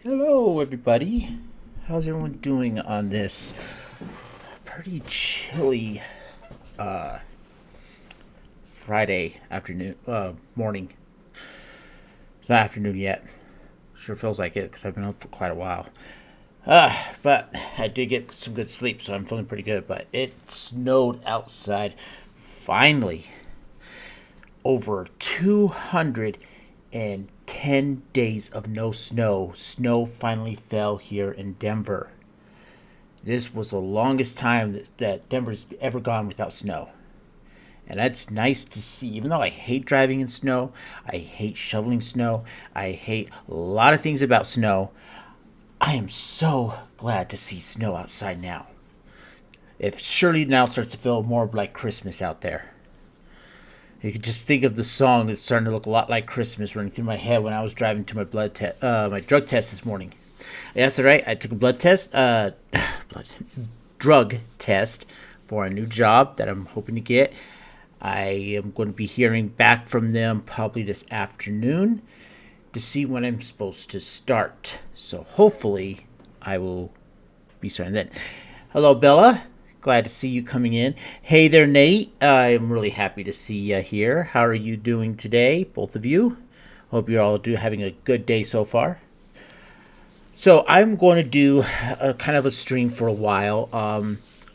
Hello, everybody. How's everyone doing on this pretty chilly Friday afternoon, morning? It's not afternoon yet. Sure feels like it because I've been up for quite a while. But I did get some good sleep, so I'm feeling pretty good. But it snowed outside. Finally, over 210 days of no snow. Snow finally fell here in Denver. This was the longest time that Denver's ever gone without snow. And that's nice to see. Even though I hate driving in snow, I hate shoveling snow, I hate a lot of things about snow, I am so glad to see snow outside now. It surely now starts to feel more like Christmas out there. You can just think of the song that's starting to look a lot like Christmas running through my head when I was driving to my drug test this morning. Yes, that's right. I took a drug test for a new job that I'm hoping to get. I am going to be hearing back from them probably this afternoon to see when I'm supposed to start. So hopefully I will be starting then. Hello, Bella. Glad to see you coming in. Hey there, Nate. I'm really happy to see you here. How are you doing today, both of you? Hope you're all having a good day so far. So I'm going to do a kind of a stream for a while.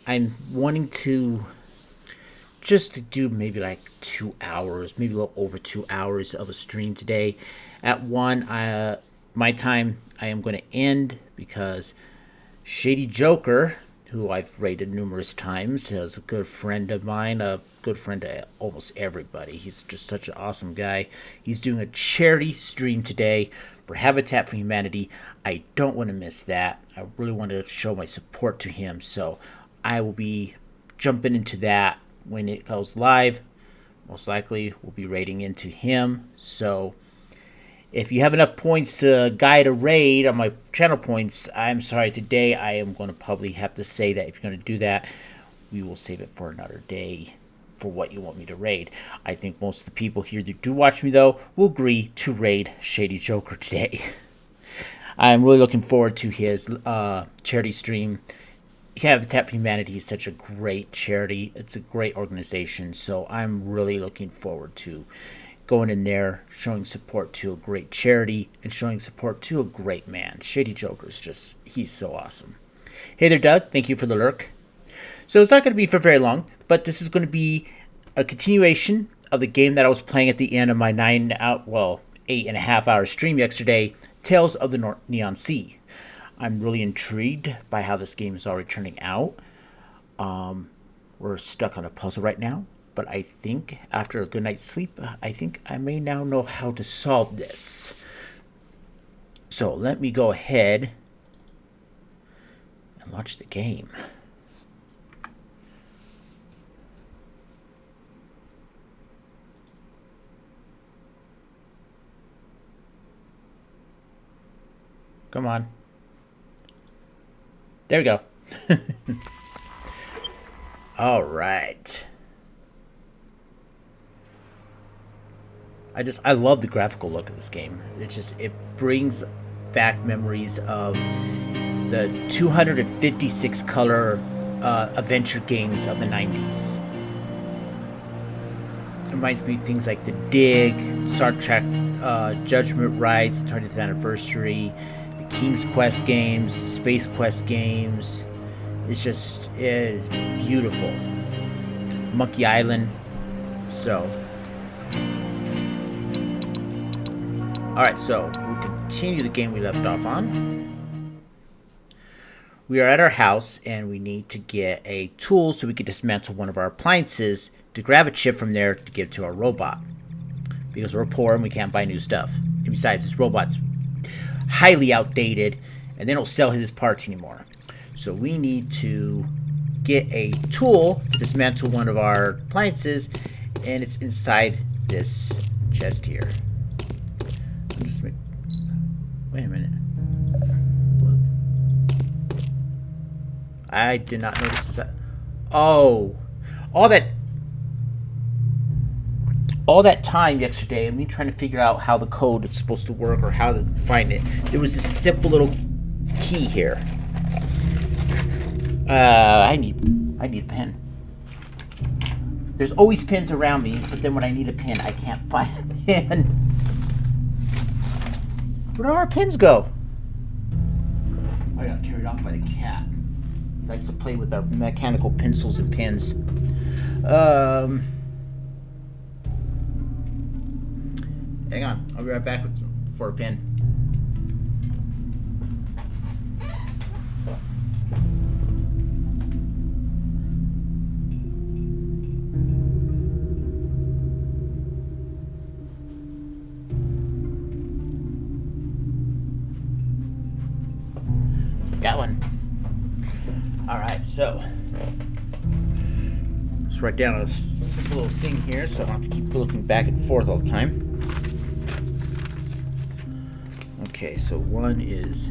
I'm wanting to just do maybe like 2 hours, maybe a little over 2 hours of a stream today. At one, my time, I am going to end because Shady Joker, who I've rated numerous times, is a good friend of mine, a good friend to almost everybody. He's just such an awesome guy. He's doing a charity stream today for Habitat for Humanity. I don't want to miss that. I really want to show my support to him, so I will be jumping into that when it goes live. Most likely we'll be raiding into him. So if you have enough points to guide a raid on my channel points, I'm sorry, today I am going to probably have to say that if you're going to do that, we will save it for another day for what you want me to raid. I think most of the people here that do watch me, though, will agree to raid Shady Joker today. I'm really looking forward to his charity stream. Habitat for Humanity is such a great charity. It's a great organization, so I'm really looking forward to going in there, showing support to a great charity, and showing support to a great man. Shady Joker's just, he's so awesome. Hey there, Doug. Thank you for the lurk. So it's not going to be for very long, but this is going to be a continuation of the game that I was playing at the end of my 8.5 hour stream yesterday, Tales of the Neon Sea. I'm really intrigued by how this game is already turning out. We're stuck on a puzzle right now, but I think after a good night's sleep, I think I may now know how to solve this. So let me go ahead and launch the game. Come on. There we go. All right. I love the graphical look of this game. It brings back memories of the 256 color adventure games of the 90s. It reminds me of things like The Dig, Star Trek Judgment Rights, 20th Anniversary, the King's Quest games, Space Quest games. It is beautiful. Monkey Island. So, alright, so we'll continue the game we left off on. We are at our house and we need to get a tool so we can dismantle one of our appliances to grab a chip from there to give to our robot. Because we're poor and we can't buy new stuff. And besides, this robot's highly outdated and they don't sell his parts anymore. So we need to get a tool to dismantle one of our appliances, and it's inside this chest here. Wait a minute. I did not notice that. Oh, all that. all that time yesterday, me trying to figure out how the code is supposed to work or how to find it, there was this simple little key here. I need a pen. There's always pins around me, but then when I need a pin, I can't find a pin. Where do our pins go? I got carried off by the cat. He likes to play with our mechanical pencils and pens. Hang on, I'll be right back for a pin. Got one. All right, so let's write down a simple little thing here so I don't have to keep looking back and forth all the time. Okay, so one is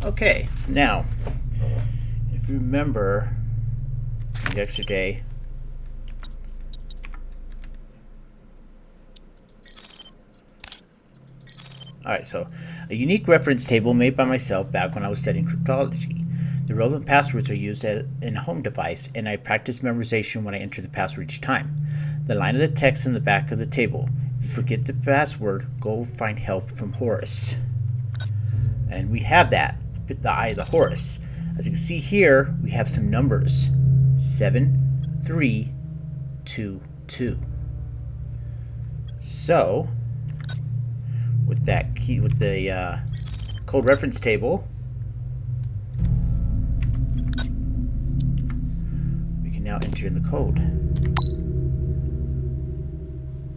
okay, now if you remember yesterday, alright, so a unique reference table made by myself back when I was studying cryptology. The relevant passwords are used in a home device, and I practice memorization when I enter the password each time. The line of the text in the back of the table. If you forget the password, go find help from Horus. And we have that, the Eye of the Horus. As you can see here, we have some numbers. 7322. So, with that key, with the code reference table, we can now enter in the code.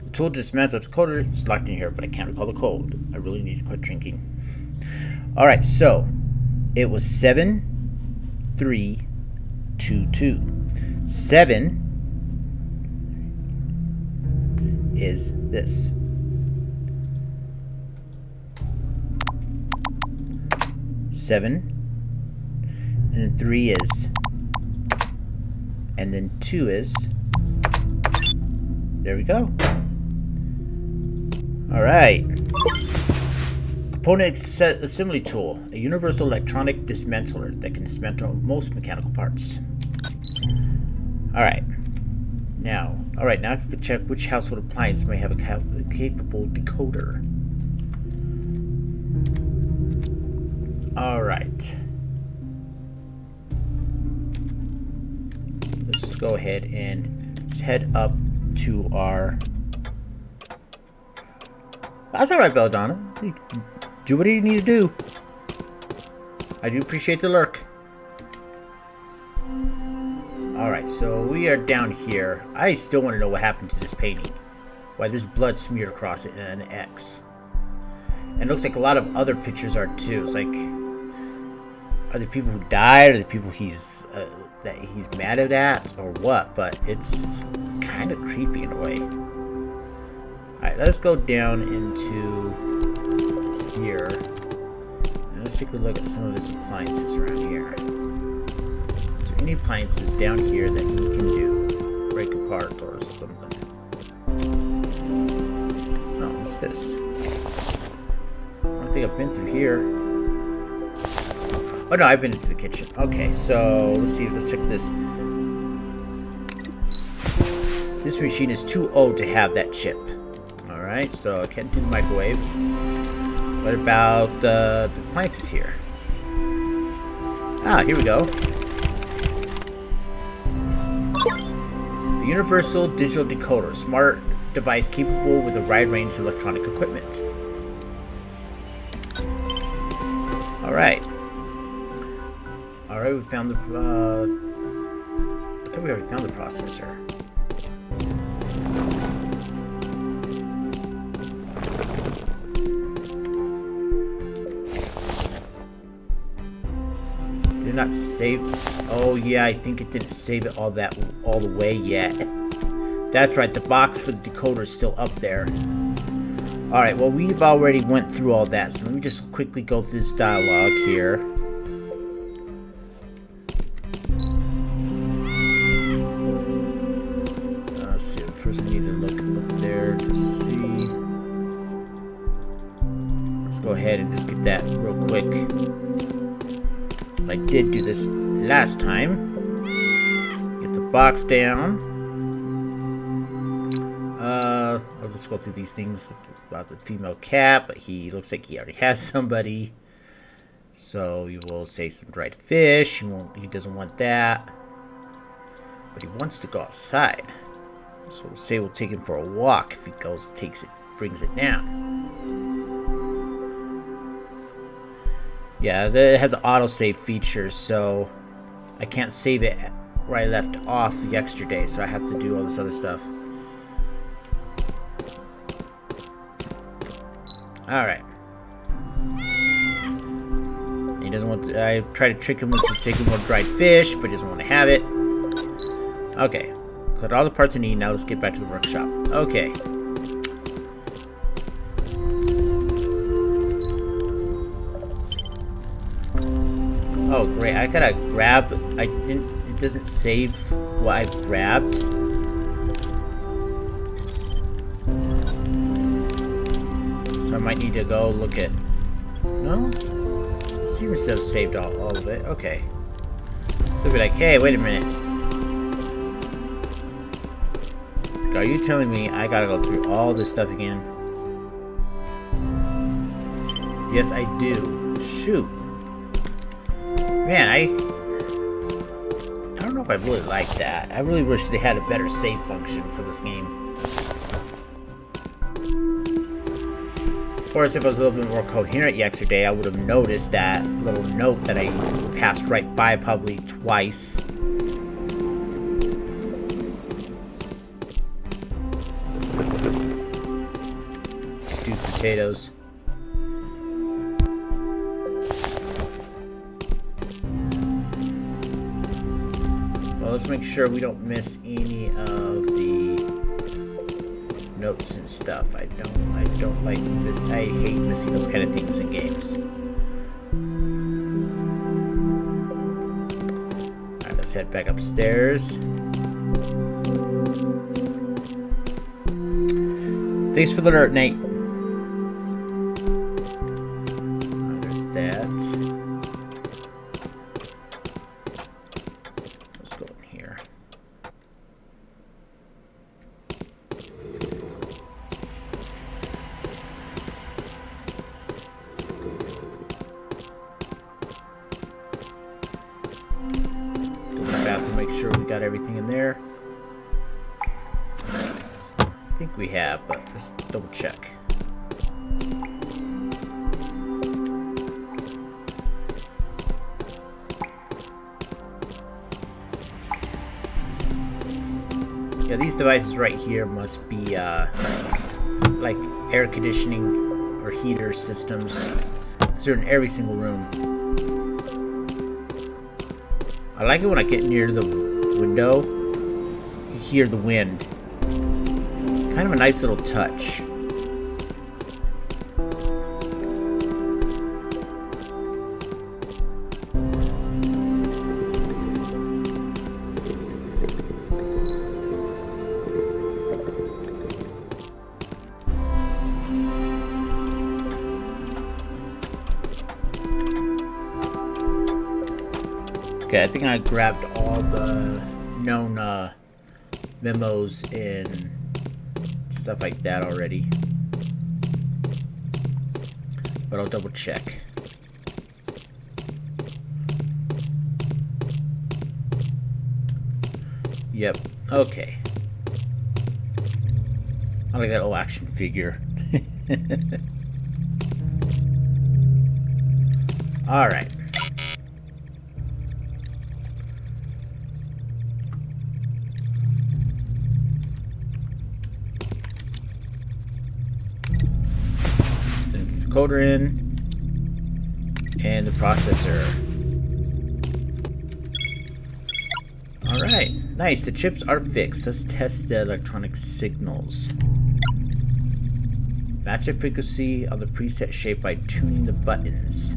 The tool dismantles the code is locked in here, but I can't recall the code. I really need to quit drinking. All right, so it was 7322. 7 is this. 7, and then 3 is, and then 2 is. There we go. All right. Component assembly tool, a universal electronic dismantler that can dismantle most mechanical parts. All right. Now I can check which household appliance may have a capable decoder. All right. Let's just go ahead and head up to our. That's all right, Belladonna. Do what you need to do. I do appreciate the lurk. Alright, so we are down here. I still want to know what happened to this painting. Why there's blood smeared across it and an X. And it looks like a lot of other pictures are too. It's like, are there people who died? Are there people that he's mad at? Or what? But it's kind of creepy in a way. Alright, let's go down into here. And let's take a look at some of his appliances around here. Is there any appliances down here that he can do? Break apart or something. Oh, what's this? I don't think I've been through here. Oh no, I've been into the kitchen. Okay, so let's see. Let's check this. This machine is too old to have that chip. Alright, so I can't do the microwave. What about the appliances here? Ah, here we go. The Universal Digital Decoder, smart device capable with a wide range of electronic equipment. Alright. Alright, we found the I thought we already found the processor. it not save? Oh yeah, I think it didn't save it all the way yet. That's right, the box for the decoder is still up there. Alright, well we've already went through all that, so let me just quickly go through this dialogue here. Let's see, first I need to look up there to see. Let's go ahead and just get that real quick. Since I did do this last time. Get the box down. I'll just go through these things about the female cat, but he looks like he already has somebody. So you will say some dried fish. He doesn't want that, but he wants to go outside. So we'll say we'll take him for a walk. If he goes, brings it down. Yeah, it has an autosave feature, so I can't save it where I left off the extra day. So I have to do all this other stuff. Alright. He doesn't want to, I try to trick him into taking more dried fish, but he doesn't want to have it. Okay. Got all the parts I need. Now let's get back to the workshop. Okay. Oh, great. I gotta grab. It doesn't save what I've grabbed. I might need to go look at... No? It seems to have saved all of it. Okay. They'll be like, hey, wait a minute. Are you telling me I gotta go through all this stuff again? Yes, I do. Shoot. Man, I don't know if I really like that. I really wish they had a better save function for this game. Of course, if I was a little bit more coherent yesterday, I would have noticed that little note that I passed right by probably twice. Stewed potatoes. Well, let's make sure we don't miss any of the notes and stuff. I don't like this. I hate missing those kind of things in games. Alright, let's head back upstairs. Thanks for the alert, Nate. There's that. Let's go in here. Make sure we got everything in there. I think we have, but let's double check. Yeah, these devices right here must be like air conditioning or heater systems, because they're in every single room. I like it when I get near the window, you hear the wind. Kind of a nice little touch. Okay, I think I grabbed all the known memos and stuff like that already. But I'll double check. Yep, okay. I like that old action figure. Alright. Decoder in, and the processor. Alright, nice. The chips are fixed. Let's test the electronic signals. Match the frequency of the preset shape by tuning the buttons.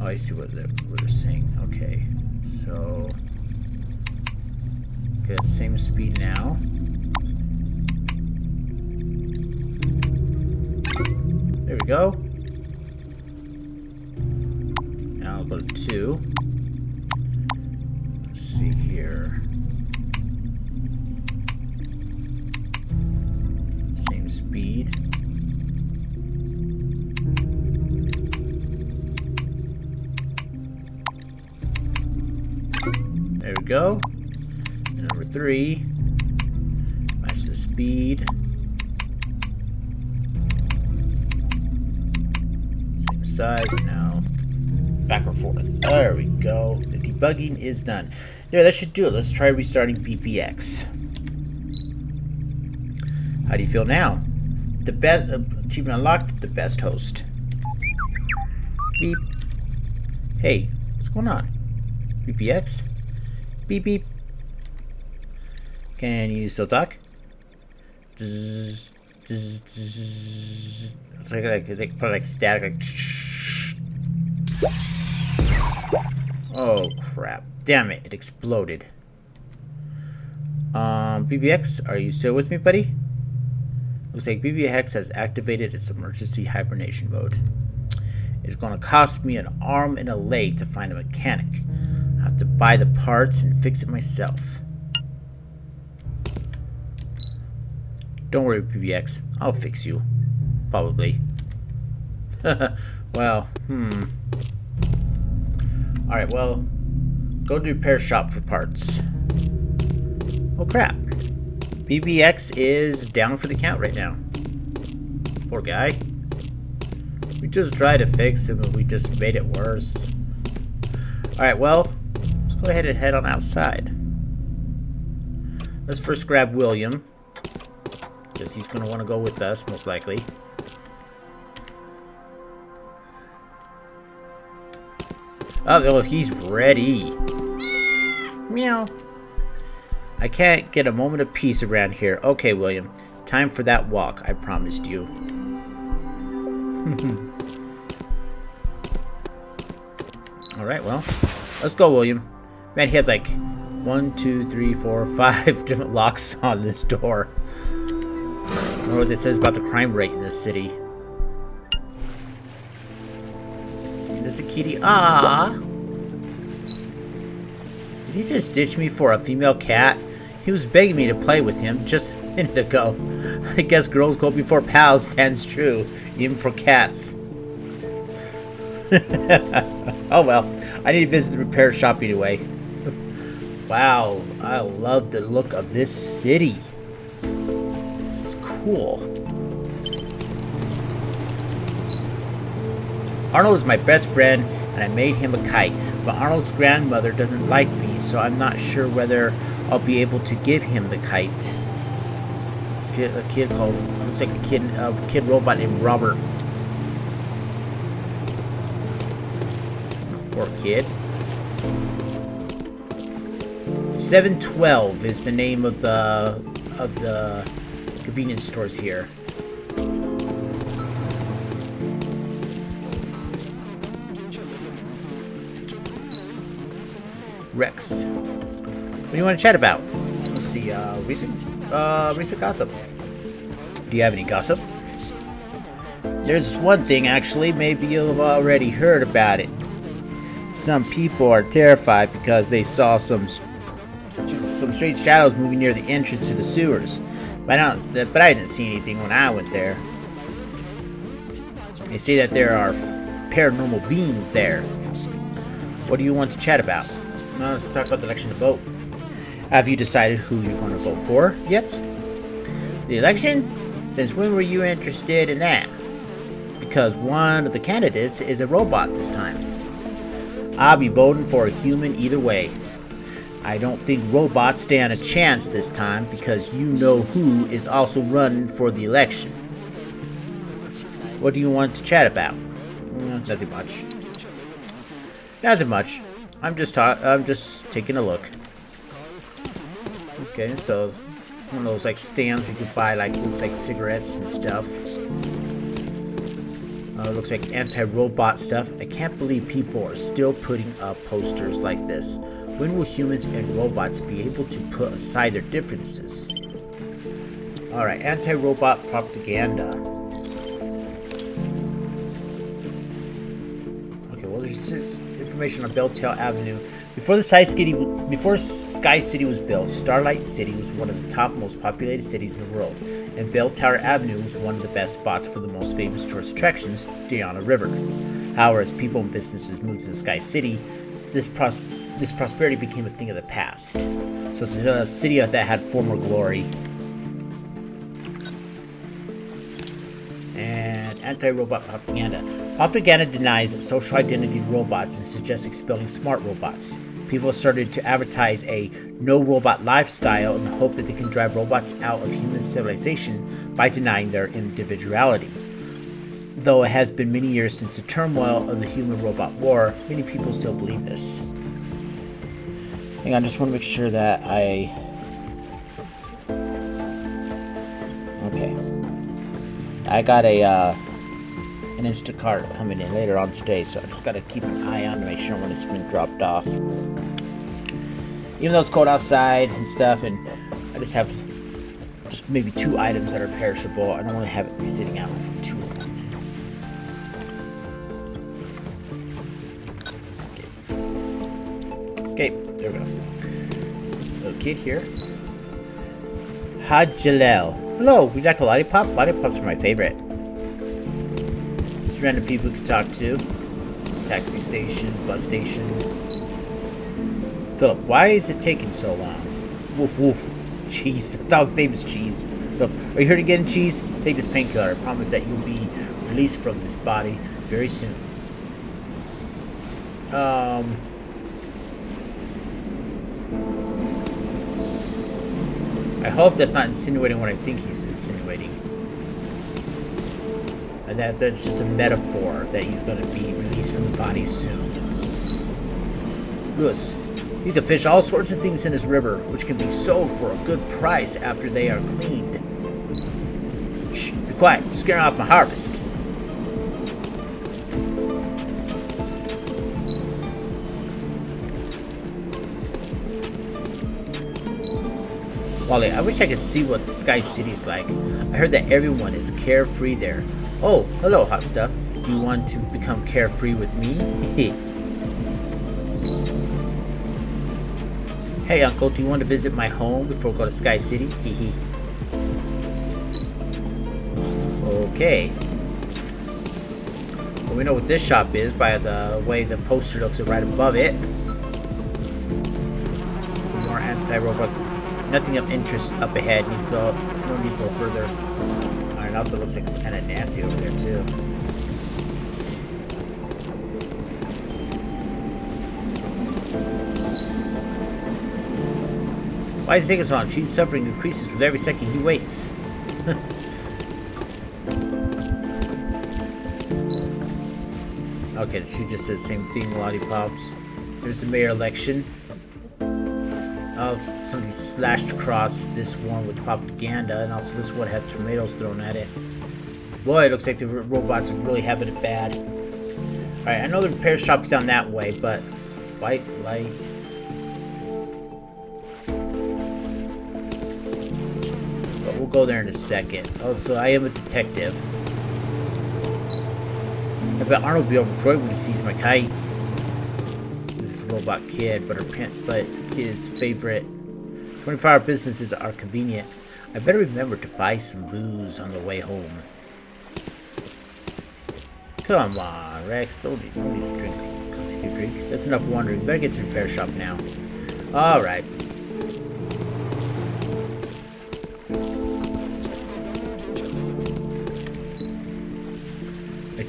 Oh, I see what they're saying. Okay, so get same speed now. There we go. Now I'll go to 2. Let's see here. Same speed. There we go. And number 3. Match the speed. Same size. Now back and forth. There we go. The debugging is done. There, that should do it. Let's try restarting BPX. How do you feel now? The best achievement unlocked. The best host. Beep. Hey, what's going on? BPX? Beep beep. Can you still talk? Zzz, zzz, zzz. Like probably like static. Like oh crap! Damn it! It exploded. BBX, are you still with me, buddy? Looks like BBX has activated its emergency hibernation mode. It's going to cost me an arm and a leg to find a mechanic. I have to buy the parts and fix it myself. Don't worry, BBX. I'll fix you. Probably. Well, Alright, well, go to the repair shop for parts. Oh crap. BBX is down for the count right now. Poor guy. We just tried to fix him and we just made it worse. Alright, well, let's go ahead and head on outside. Let's first grab William, because he's going to want to go with us, most likely. Oh, well, he's ready. Meow. I can't get a moment of peace around here. Okay, William. Time for that walk I promised you. Alright, well. Let's go, William. Man, he has like 1, 2, 3, 4, 5 different locks on this door. I don't know what it says about the crime rate in this city. There's the kitty. Ah. Did he just ditch me for a female cat? He was begging me to play with him just a minute ago. I guess girls go before pals stands true, even for cats. Oh well, I need to visit the repair shop anyway. Wow, I love the look of this city. This is cool. Arnold is my best friend, and I made him a kite. But Arnold's grandmother doesn't like me, so I'm not sure whether I'll be able to give him the kite. This kid, a kid called, looks like a kid robot named Robert. Poor kid. 712 is the name of the convenience stores here. Rex. What do you want to chat about? Let's see, recent gossip. Do you have any gossip? There's one thing, actually. Maybe you've already heard about it. Some people are terrified because they saw some strange shadows moving near the entrance to the sewers. But I didn't see anything when I went there. They say that there are paranormal beings there. What do you want to chat about? Now let's talk about the election to vote. Have you decided who you're going to vote for yet? The election? Since when were you interested in that? Because one of the candidates is a robot this time. I'll be voting for a human either way. I don't think robots stand a chance this time because you know who is also running for the election. What do you want to chat about? Nothing much. Nothing much. I'm just taking a look. Okay, so one of those like stands you could buy like looks like cigarettes and stuff. Looks like anti-robot stuff. I can't believe people are still putting up posters like this. When will humans and robots be able to put aside their differences? Alright, anti-robot propaganda. Okay, well there's information on Belltail Avenue. Before Sky City was built, Starlight City was one of the top most populated cities in the world, and Bell Tower Avenue was one of the best spots for the most famous tourist attractions, Diana River. However, as people and businesses moved to the Sky City, this prosperity became a thing of the past. So it's a city that had former glory. And anti-robot propaganda. Propaganda denies social identity robots and suggests expelling smart robots. People started to advertise a no-robot lifestyle in the hope that they can drive robots out of human civilization by denying their individuality. Though it has been many years since the turmoil of the human-robot war, many people still believe this. Hang on, I just want to make sure that I... Okay. I got an Instacart coming in later on today, so I just gotta keep an eye on to make sure when it's been dropped off. Even though it's cold outside and stuff, and I just have just maybe 2 items that are perishable, I don't want to have it be sitting out for too long. Escape. There we go. Little kid here. Hajalel. Hello, would you like a lollipop? Lollipops are my favorite. Random people you could talk to. Taxi station, bus station. Philip, why is it taking so long? Woof woof. Cheese. The dog's name is Cheese. Look, are you here to get in, Cheese? Take this painkiller. I promise that you'll be released from this body very soon. I hope that's not insinuating what I think he's insinuating. And that's just a metaphor that he's going to be released from the body soon. Lewis, you can fish all sorts of things in this river, which can be sold for a good price after they are cleaned. Shh, be quiet. You're scaring off my harvest. Wally, I wish I could see what the Sky City's like. I heard that everyone is carefree there. Oh, hello, hot stuff. Do you want to become carefree with me? Hey, Uncle, do you want to visit my home before we go to Sky City? Hee. Okay. Well, we know what this shop is by the way the poster looks right above it. Some more anti-robot. Nothing of interest up ahead. Need to go. No need to go further. It also looks like it's kind of nasty over there too. Why is it taking so long? Cheese suffering increases with every second he waits. Okay, she just says the same thing, lollipops. There's the mayor election. Oh, somebody slashed across this one with propaganda, and also this one had tomatoes thrown at it. Boy, it looks like the robots are really having it bad. Alright, I know the repair shop's down that way, but white light. But we'll go there in a second. Oh, so I am a detective. I bet Arnold will be overjoyed when he sees my kite. Robot kid, but the kid's favorite 24-hour businesses are convenient. I better remember to buy some booze on the way home. Come on, Rex, don't need to drink. That's enough wandering. Better get to the repair shop now. Alright.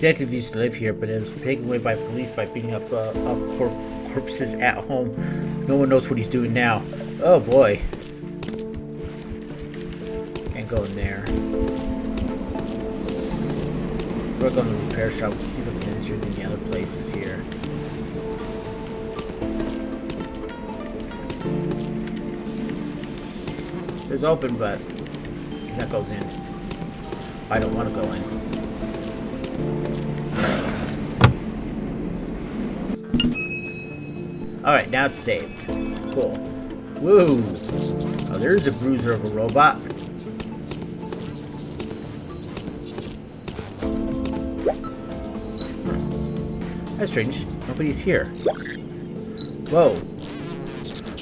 detective used to live here, but it was taken away by police by beating up corpses at home. No one knows what he's doing now. Oh boy. Can't go in there. We're going to the repair shop. Let's see if we can enter in the other places here. It's open, but that goes in. I don't want to go in. Alright, now it's saved. Cool. Woo! Oh, there's a bruiser of a robot. That's strange. Nobody's here. Whoa.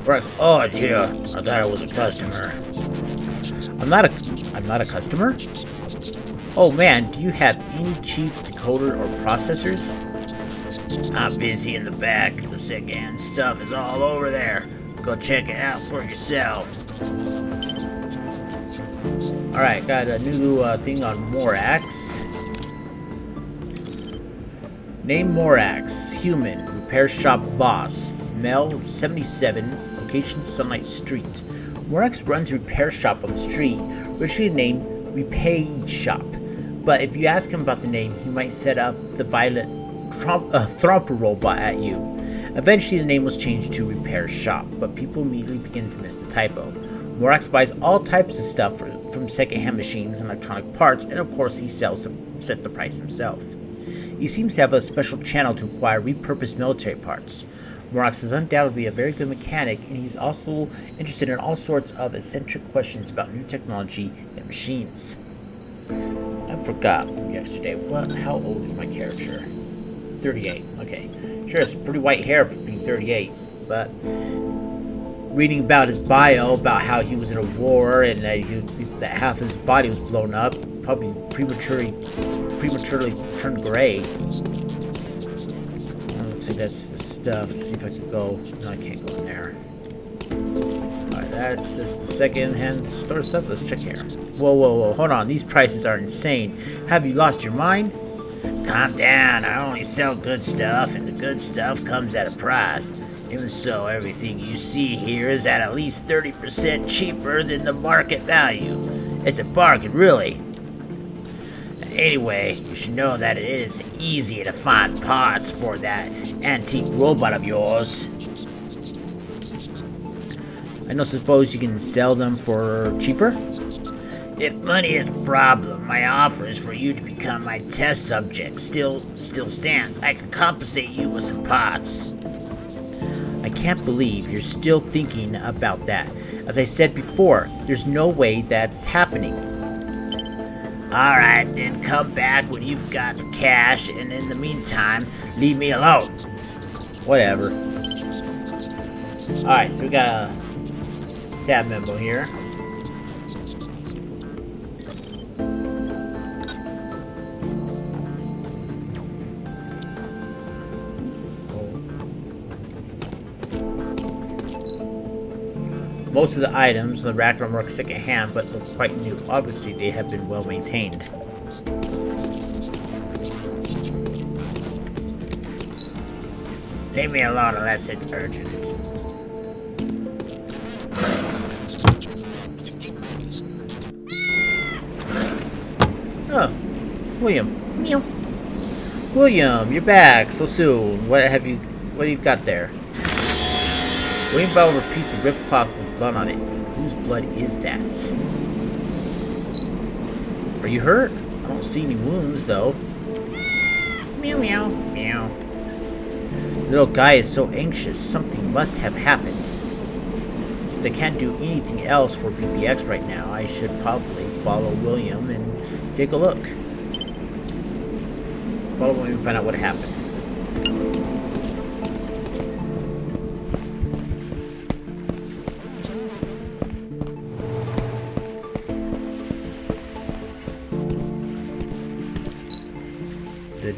Right. Oh, yeah. I thought I was a customer. I'm not a customer? Oh man, do you have any cheap decoder or processors? I'm busy in the back. The secondhand stuff is all over there. Go check it out for yourself. Alright, got a new thing on Morax. Name Morax. Human. Repair shop boss. Mel 77. Location Sunlight Street. Morax runs a repair shop on the street, originally named Repay Shop. But if you ask him about the name, he might set up the violent Thromper robot at you. Eventually, the name was changed to Repair Shop, but people immediately begin to miss the typo. Morax buys all types of stuff from secondhand machines and electronic parts, and of course, he sells to set the price himself. He seems to have a special channel to acquire repurposed military parts. Morax is undoubtedly a very good mechanic, and he's also interested in all sorts of eccentric questions about new technology and machines. I forgot from yesterday. How old is my character? 38. Okay. Sure, it's pretty white hair for being 38, but reading about his bio, about how he was in a war and that half his body was blown up, probably prematurely turned gray. Looks like that's the stuff. Let's see if I can go. No, I can't go in there. Alright, that's just the second-hand store stuff. Let's check here. Whoa. Hold on. These prices are insane. Have you lost your mind? Calm down. I only sell good stuff, and the good stuff comes at a price. Even so, everything you see here is at least 30% cheaper than the market value. It's a bargain, really. Anyway, you should know that it is easy to find parts for that antique robot of yours. I don't suppose you can sell them for cheaper? If money is a problem, my offer is for you to become my test subject. Still stands. I can compensate you with some parts. I can't believe you're still thinking about that. As I said before, there's no way that's happening. Alright, then come back when you've got the cash, and in the meantime, leave me alone. Whatever. Alright, so we got a tab memo here. Most of the items on the rack are marked second-hand, but look quite new. Obviously, they have been well maintained. Leave me alone unless it's urgent. Oh, William. Meow. William, you're back so soon. What have you got there? William brought over a piece of ripped cloth with blood on it. Whose blood is that? Are you hurt? I don't see any wounds, though. Meow, meow, meow. The little guy is so anxious. Something must have happened. Since I can't do anything else for BBX right now, I should probably follow William and take a look. Follow William and find out what happened.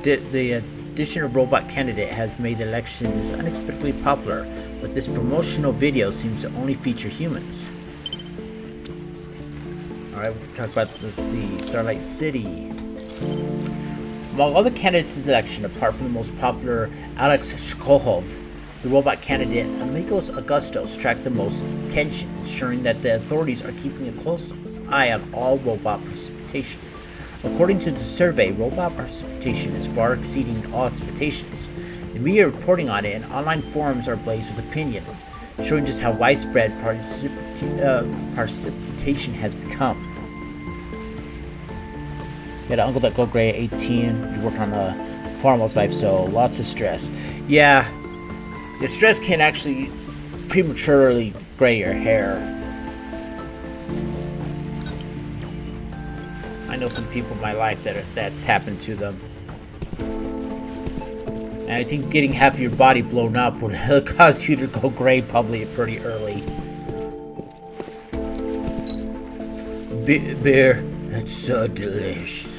The addition of Robot Candidate has made the elections unexpectedly popular, but this promotional video seems to only feature humans. Alright, we'll talk about, let's see, Starlight City. Among all the candidates in the election, apart from the most popular Alex Shkolov, the robot candidate Amigos Augustos tracked the most attention, ensuring that the authorities are keeping a close eye on all robot precipitation. According to the survey, robot precipitation is far exceeding all expectations. The media reporting on it and online forums are ablaze with opinion, showing just how widespread precipitation has become. You had an uncle that go gray at 18. You worked on a farm all his life, so lots of stress. Yeah, the stress can actually prematurely gray your hair. I know some people in my life that's happened to them. And I think getting half of your body blown up would cause you to go gray probably pretty early. Beer. It's so delicious.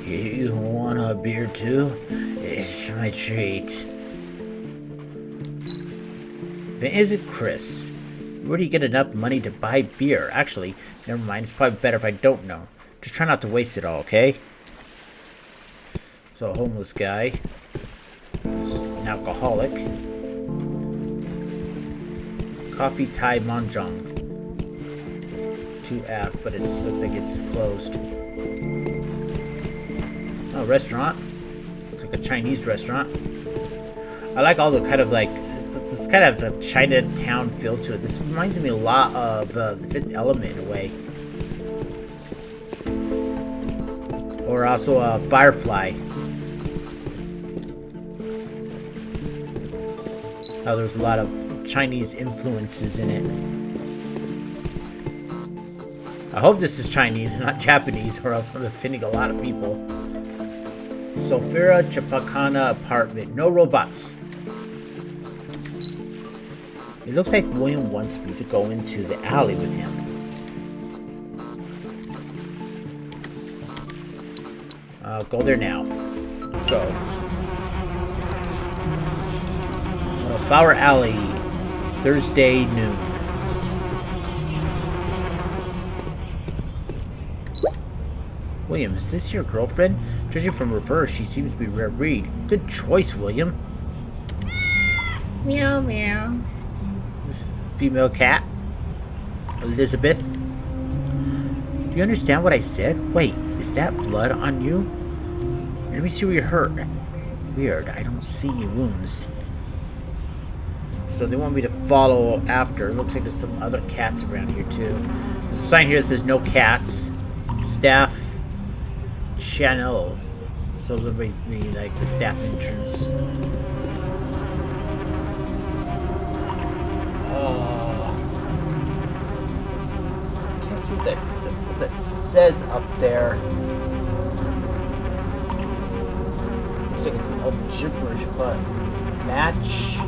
You want a beer too? It's my treat. If it isn't Chris, where do you get enough money to buy beer? Actually, never mind. It's probably better if I don't know. Just try not to waste it all, okay? So, a homeless guy. An alcoholic. Coffee Thai Manjang. 2F, but it looks like it's closed. Oh, restaurant. Looks like a Chinese restaurant. I like all the kind of like, this kind of has a Chinatown feel to it. This reminds me a lot of The Fifth Element in a way. Or also Firefly. How there's a lot of Chinese influences in it. I hope this is Chinese and not Japanese, or else I'm offending a lot of people. Sephora Chapakana apartment. No robots. It looks like William wants me to go into the alley with him. I'll go there now. Let's go. Flower Alley. Thursday noon. William, is this your girlfriend? Judging from her fur, she seems to be a rare breed. Good choice, William. Meow meow. Female cat. Elizabeth. Do you understand what I said? Wait, is that blood on you? Let me see where you're hurt. Weird, I don't see any wounds. So they want me to follow after. It looks like there's some other cats around here too. There's a sign here that says no cats. Staff channel. So there might be like the staff entrance. Can't see what that says up there. Looks like it's all gibberish, but matchery.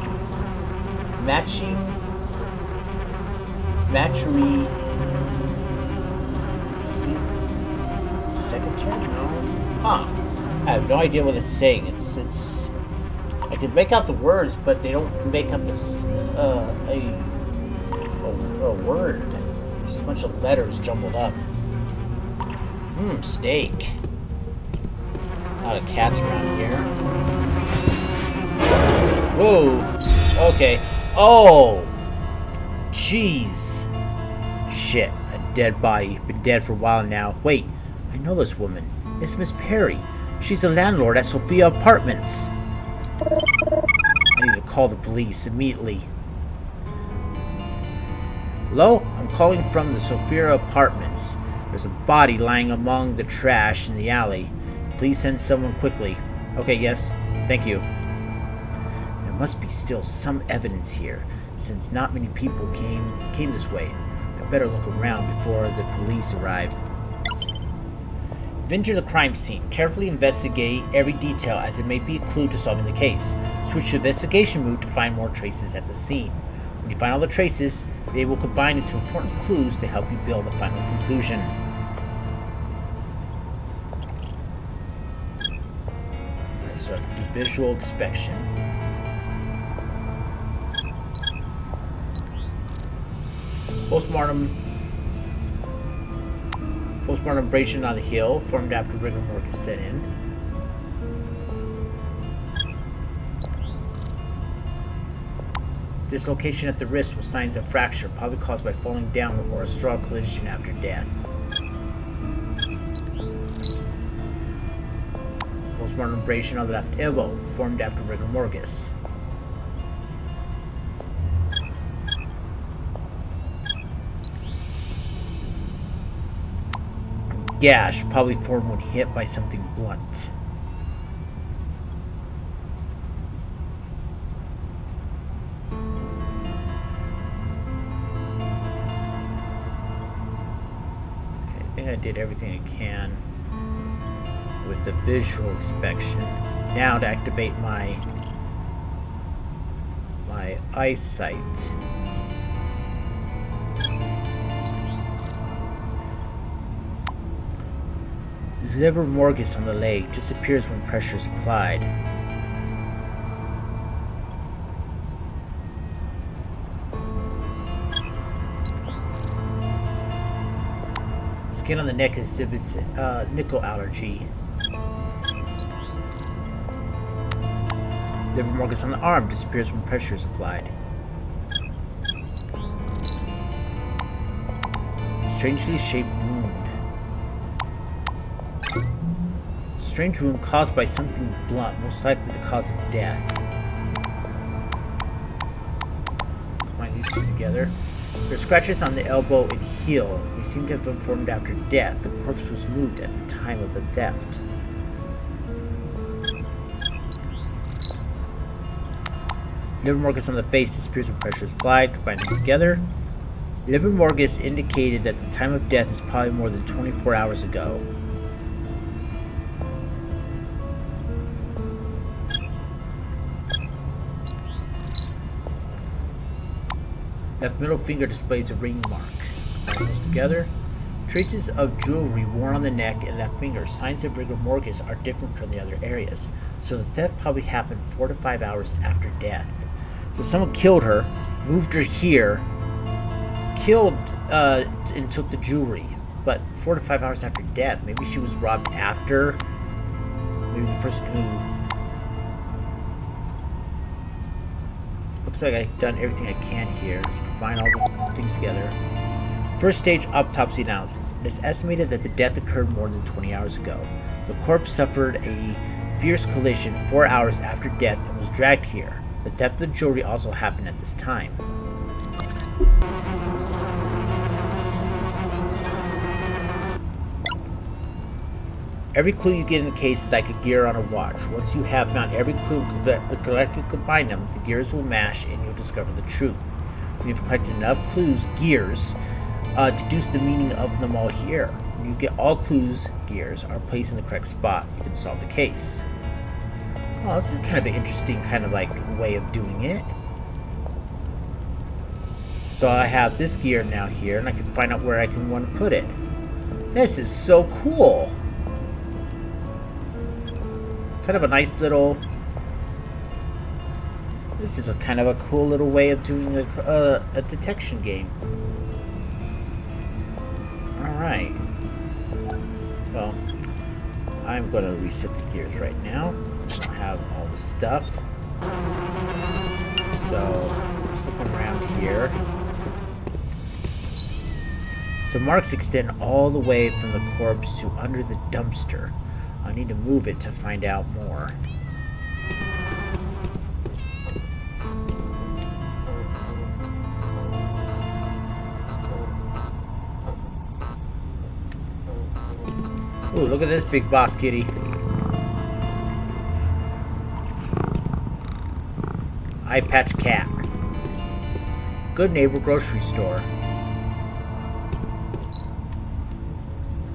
Secretary? No. Huh. I have no idea what it's saying. It's. I can make out the words, but they don't make up a word. Just a bunch of letters jumbled up. Steak. A lot of cats around here. Whoa. Okay. Oh. Jeez. Shit. A dead body. Been dead for a while now. Wait. I know this woman. It's Miss Perry. She's a landlord at Sophia Apartments. I need to call the police immediately. Hello? I'm calling from the Sophia Apartments. There's a body lying among the trash in the alley. Please send someone quickly. Okay, yes. Thank you. There must be still some evidence here, since not many people came this way. I better look around before the police arrive. Enter the crime scene. Carefully investigate every detail, as it may be a clue to solving the case. Switch to investigation mode to find more traces at the scene. When you find all the traces, they will combine into important clues to help you build a final conclusion. Alright, so visual inspection. Postmortem abrasion on the heel, formed after rigor mortis set in. Dislocation at the wrist with signs of fracture, probably caused by falling down or a straw collision after death. Postmortem abrasion on the left elbow, formed after rigor mortis. Gash, probably formed when hit by something blunt. Okay, I think I did everything I can with the visual inspection. Now to activate my eyesight. Liver morgus on the leg disappears when pressure is applied. Skin on the neck exhibits nickel allergy. Liver morgus on the arm disappears when pressure is applied. Strangely shaped wound. Strange wound caused by something blunt, most likely the cause of death. Combine these two together. There are scratches on the elbow and heel. They seem to have been formed after death. The corpse was moved at the time of the theft. Liver morgus on the face disappears when pressure is applied. Combine them together. Liver morgus indicated that the time of death is probably more than 24 hours ago. Left middle finger displays a ring mark. Combine those together. Traces of jewelry worn on the neck and left finger. Signs of rigor mortis are different from the other areas. So the theft probably happened 4 to 5 hours after death. So someone killed her, moved her here, killed and took the jewelry. But 4 to 5 hours after death. Maybe she was robbed after. Maybe the person who... Looks like I've done everything I can here. Let's combine all the things together. First stage autopsy analysis. It is estimated that the death occurred more than 20 hours ago. The corpse suffered a fierce collision 4 hours after death and was dragged here. The theft of the jewelry also happened at this time. Every clue you get in the case is like a gear on a watch. Once you have found every clue and collectively combine them, the gears will mash and you'll discover the truth. When you've collected enough clues, gears, deduce the meaning of them all here. When you get all clues, gears are placed in the correct spot. You can solve the case. Oh, this is kind of an interesting kind of like way of doing it. So I have this gear now here, and I can find out where I can want to put it. This is so cool. Kind of a nice little... This is a kind of a cool little way of doing a detection game. Alright. Well, I'm going to reset the gears right now. I have all the stuff. So, just looking around here. Some marks extend all the way from the corpse to under the dumpster. I need to move it to find out more. Ooh, look at this big boss kitty. Eye patch cat. Good neighbor grocery store.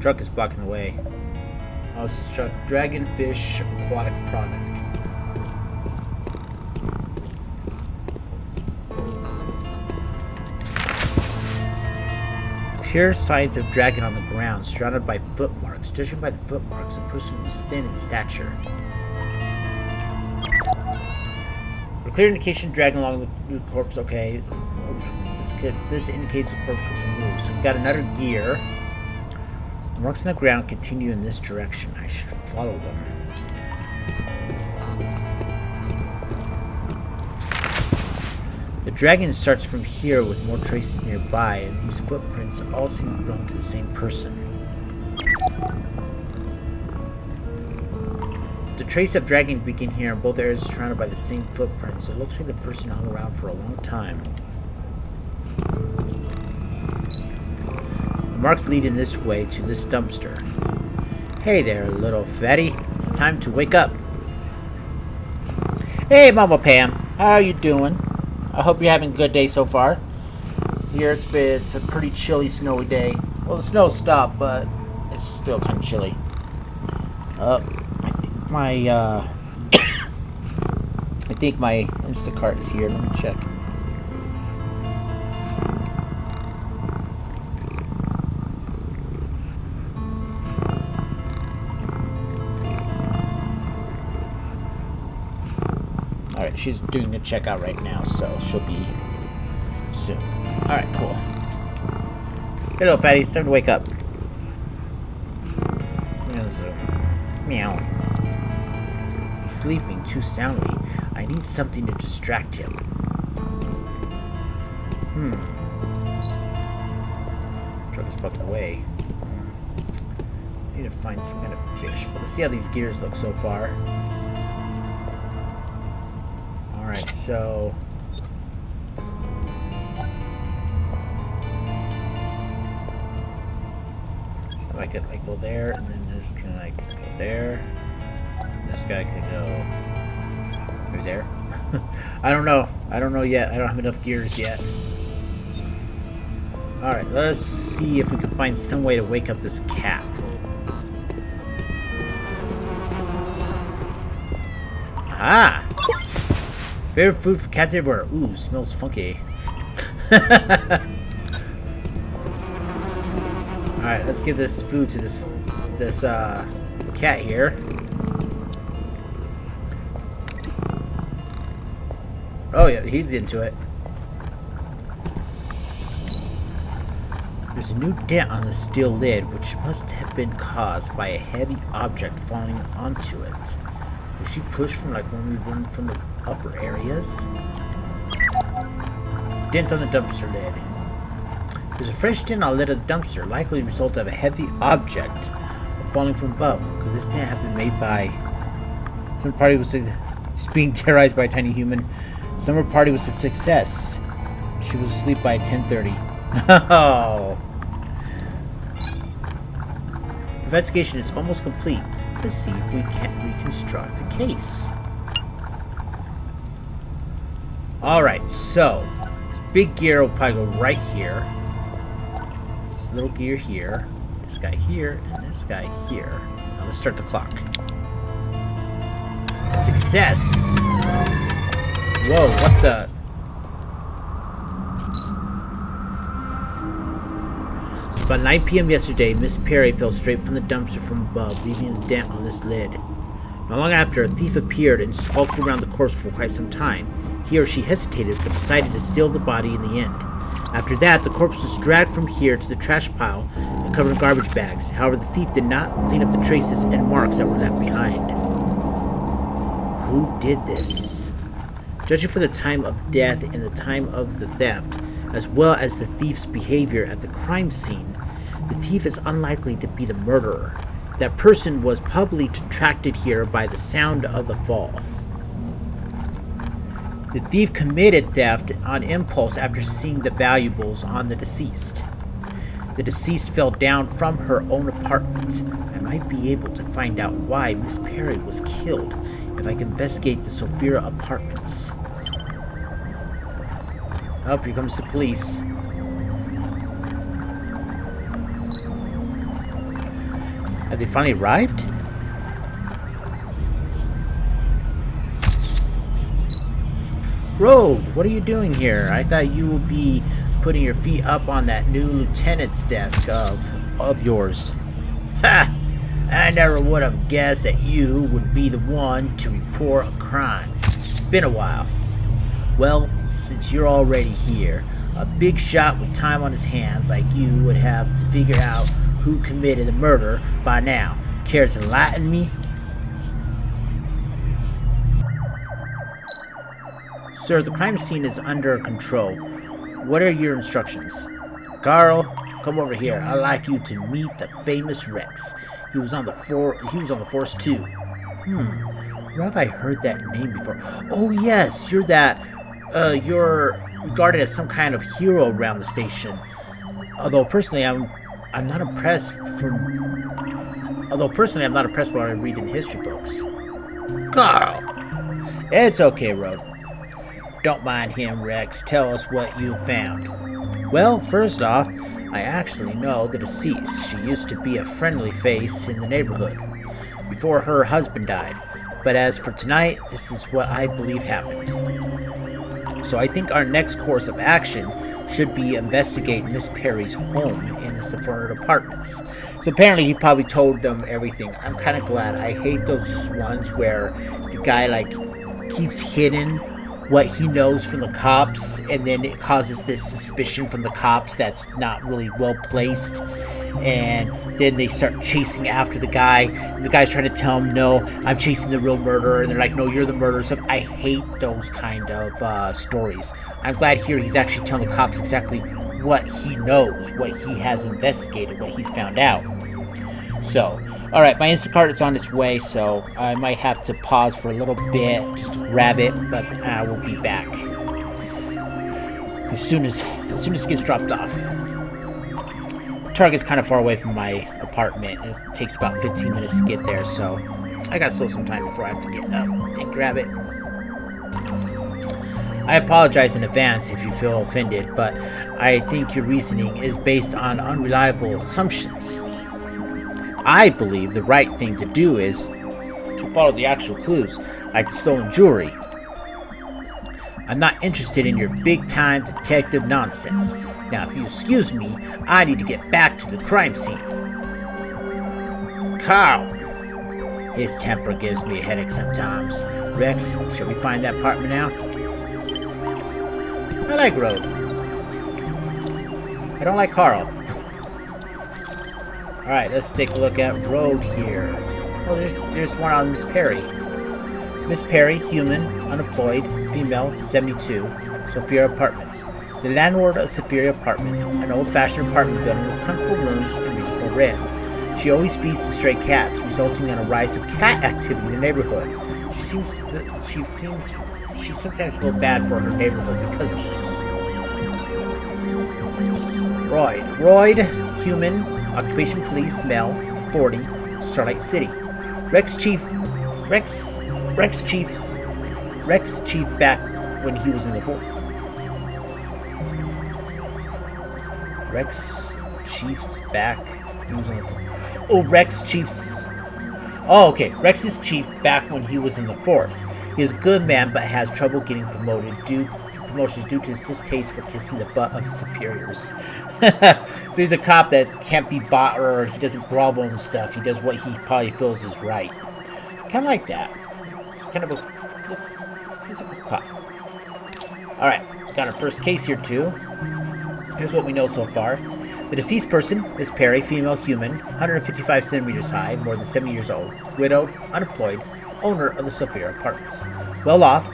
Truck is blocking the way. Oh, this is truck. Dragonfish aquatic product. Clear signs of dragon on the ground, surrounded by footmarks. Judging by the footmarks, the person was thin in stature. A clear indication dragging along the corpse. Okay, this indicates the corpse was moved. So we got another gear. Marks on the ground continue in this direction. I should follow them. The dragon starts from here with more traces nearby, and these footprints all seem to belong to the same person. The traces of dragon begin here, and both areas are surrounded by the same footprints. It looks like the person hung around for a long time. The marks lead in this way to this dumpster. Hey there, little fatty. It's time to wake up. Hey, Mama Pam. How are you doing? I hope you're having a good day so far. Here it's a pretty chilly, snowy day. Well, the snow stopped, but it's still kind of chilly. I think my Instacart is here. Let me check. Alright, she's doing the checkout right now, so she'll be soon. Alright, cool. Hello, fatty. It's time to wake up. Meow. He's sleeping too soundly. I need something to distract him. Truck is bucking away. I need to find some kind of fish. But let's see how these gears look so far. Alright, so... I could like go there, and then this can like go there. And this guy could go maybe there. I don't know. I don't know yet. I don't have enough gears yet. Alright, let's see if we can find some way to wake up this cat. Ah! Favorite food for cats everywhere. Ooh, smells funky. Alright, let's give this food to this cat here. Oh yeah, he's into it. There's a new dent on the steel lid, which must have been caused by a heavy object falling onto it. Was she pushed from like when we went from the upper areas? Dent on the dumpster lid. There's a fresh dent on the lid of the dumpster, likely the result of a heavy object falling from above. Could this dent have been made by some party was being terrorized by a tiny human? Summer party was a success. She was asleep by 10:30. No. Investigation is almost complete. Let's see if we can reconstruct the case. Alright, so this big gear will probably go right here. This little gear here. This guy here, and this guy here. Now let's start the clock. Success! Whoa, what's that? About 9 p.m. yesterday, Miss Perry fell straight from the dumpster from above, leaving a dent on this lid. Not long after, a thief appeared and skulked around the corpse for quite some time. He or she hesitated, but decided to steal the body in the end. After that, the corpse was dragged from here to the trash pile and covered in garbage bags. However, the thief did not clean up the traces and marks that were left behind. Who did this? Judging from the time of death and the time of the theft, as well as the thief's behavior at the crime scene, the thief is unlikely to be the murderer. That person was probably attracted here by the sound of the fall. The thief committed theft on impulse after seeing the valuables on the deceased. The deceased fell down from her own apartment. I might be able to find out why Miss Perry was killed if I can investigate the Sephora apartments. Oh, here comes the police. Have they finally arrived? Road, what are you doing here? I thought you would be putting your feet up on that new lieutenant's desk of yours. Ha! I never would have guessed that you would be the one to report a crime. It's been a while. Well, since you're already here, a big shot with time on his hands like you would have to figure out who committed the murder by now. Care to enlighten me? Sir, the crime scene is under control. What are your instructions? Carl, come over here. I'd like you to meet the famous Rex. He was on the force too. Where have I heard that name before? Oh yes, you're regarded as some kind of hero around the station. Although personally I'm not impressed when I read in history books. Carl! It's okay, Rhodes. Don't mind him, Rex. Tell us what you found. Well, first off, I actually know the deceased. She used to be a friendly face in the neighborhood before her husband died. But as for tonight, this is what I believe happened. So I think our next course of action should be investigate Miss Perry's home in the Sephora apartments. So apparently he probably told them everything. I'm kind of glad. I hate those ones where the guy keeps hidden what he knows from the cops, and then it causes this suspicion from the cops that's not really well placed, and then they start chasing after the guy, and the guy's trying to tell him, no, I'm chasing the real murderer, and they're like, no, you're the murderer. So I hate those kind of stories. I'm glad here he's actually telling the cops exactly what he knows, what he has investigated, what he's found out. So, alright, my Instacart is on its way, so I might have to pause for a little bit just to grab it, but I will be back as soon as it gets dropped off. Target's kind of far away from my apartment. It takes about 15 minutes to get there, so I got still some time before I have to get up and grab it. I apologize in advance if you feel offended, but I think your reasoning is based on unreliable assumptions. I believe the right thing to do is to follow the actual clues, like the stolen jewelry. I'm not interested in your big-time detective nonsense. Now, if you excuse me, I need to get back to the crime scene. Carl! His temper gives me a headache sometimes. Rex, shall we find that apartment now? I like Rhodes. I don't like Carl. Alright, let's take a look at Rhodes here. Oh, there's one on Miss Perry. Miss Perry, human, unemployed, female, 72, Sephora Apartments. The landlord of Sephora Apartments, an old-fashioned apartment building with comfortable rooms and reasonable rent. She always feeds the stray cats, resulting in a rise of cat activity in the neighborhood. She sometimes feels bad for her neighborhood because of this. Royd, human, occupation police, male, 40, Starlight City. Rex Chief back when he was in the force. Rex Chief's back. He was in the force. Oh, Rex Chief's. Oh, okay. Rex is chief back when he was in the force. He is a good man, but has trouble getting promotions due to his distaste for kissing the butt of his superiors. So he's a cop that can't be bought, or he doesn't grovel and stuff. He does what he probably feels is right. Kind of like that. He's a cool cop. Alright, got our first case here too. Here's what we know so far. The deceased person, Miss Perry, female, human, 155 centimeters high, more than 70 years old, widowed, unemployed, owner of the Sephora Apartments. Well off,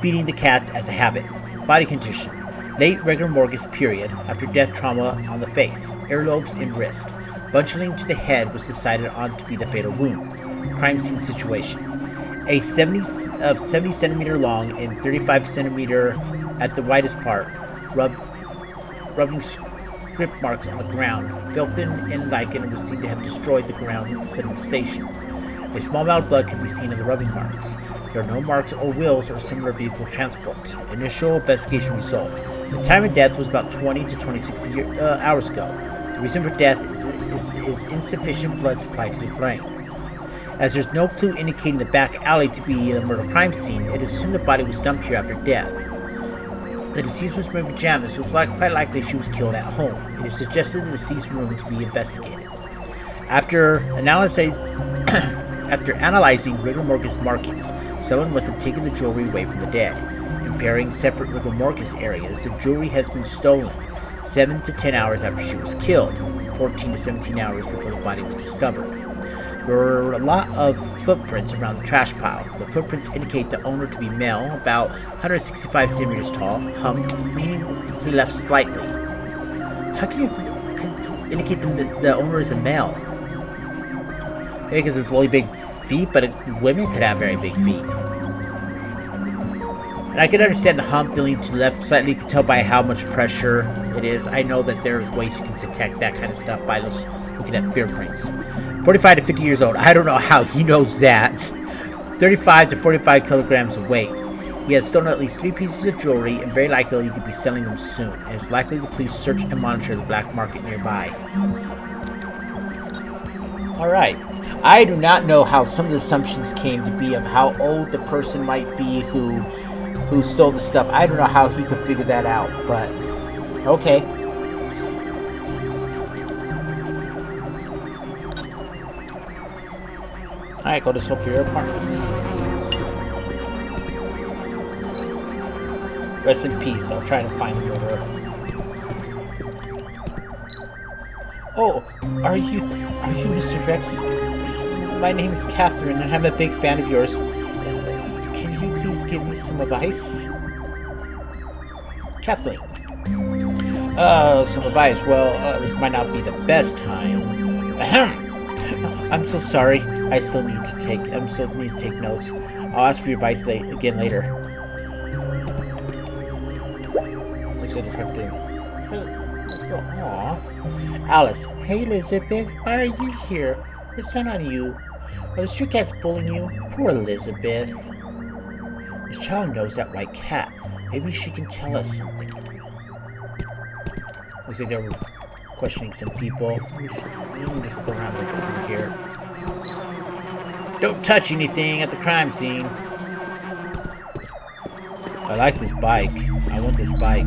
feeding the cats as a habit. Body condition, late rigor mortis period after death trauma on the face, earlobes and wrist. Bungling to the head was decided on to be the fatal wound. Crime scene situation. A 70 centimeter long and 35 centimeter at the widest part, rubbing grip marks on the ground. Filth and lichen was seen to have destroyed the ground settlement station. A small amount of blood can be seen in the rubbing marks. There are no marks or wheels or similar vehicle transport. Initial investigation result. The time of death was about 20 to 26 hours ago. The reason for death is insufficient blood supply to the brain. As there's no clue indicating the back alley to be the murder crime scene, it is assumed the body was dumped here after death. The deceased was wearing pajamas, so it's quite likely she was killed at home. It is suggested the deceased room to be investigated. After analyzing rigor mortis markings, someone must have taken the jewelry away from the dead. Comparing separate rigor mortis areas, the jewelry has been stolen 7 to 10 hours after she was killed. 14 to 17 hours before the body was discovered. There were a lot of footprints around the trash pile. The footprints indicate the owner to be male, about 165 centimeters tall, humped, meaning he left slightly. How can you indicate the owner is a male? Maybe because of really big feet, but women could have very big feet. And I can understand the hump, the lean to the left slightly. You can tell by how much pressure it is. I know that there's ways you can detect that kind of stuff by looking at fingerprints. 45 to 50 years old. I don't know how he knows that. 35 to 45 kilograms of weight. He has stolen at least 3 pieces of jewelry and very likely to be selling them soon. And it's likely the police search and monitor the black market nearby. Alright. I do not know how some of the assumptions came to be of how old the person might be who stole the stuff. I don't know how he could figure that out, but okay. Alright, go to Sephora Apartments. Rest in peace. I'll try to find the murderer. Oh, are you Mr. Rex? My name is Catherine, and I'm a big fan of yours. Can you please give me some advice? Kathleen. Some advice. Well, this might not be the best time. Ahem. I'm so sorry. I still need to take notes. I'll ask for your advice again later. Looks like detective. Aww. Alice. Hey, Elizabeth. Why are you here? What's that on you? Are the street cats bullying you? Poor Elizabeth. This child knows that white cat. Maybe she can tell us something. Looks like they're questioning some people. Let me just go around over here. Don't touch anything at the crime scene. I like this bike. I want this bike.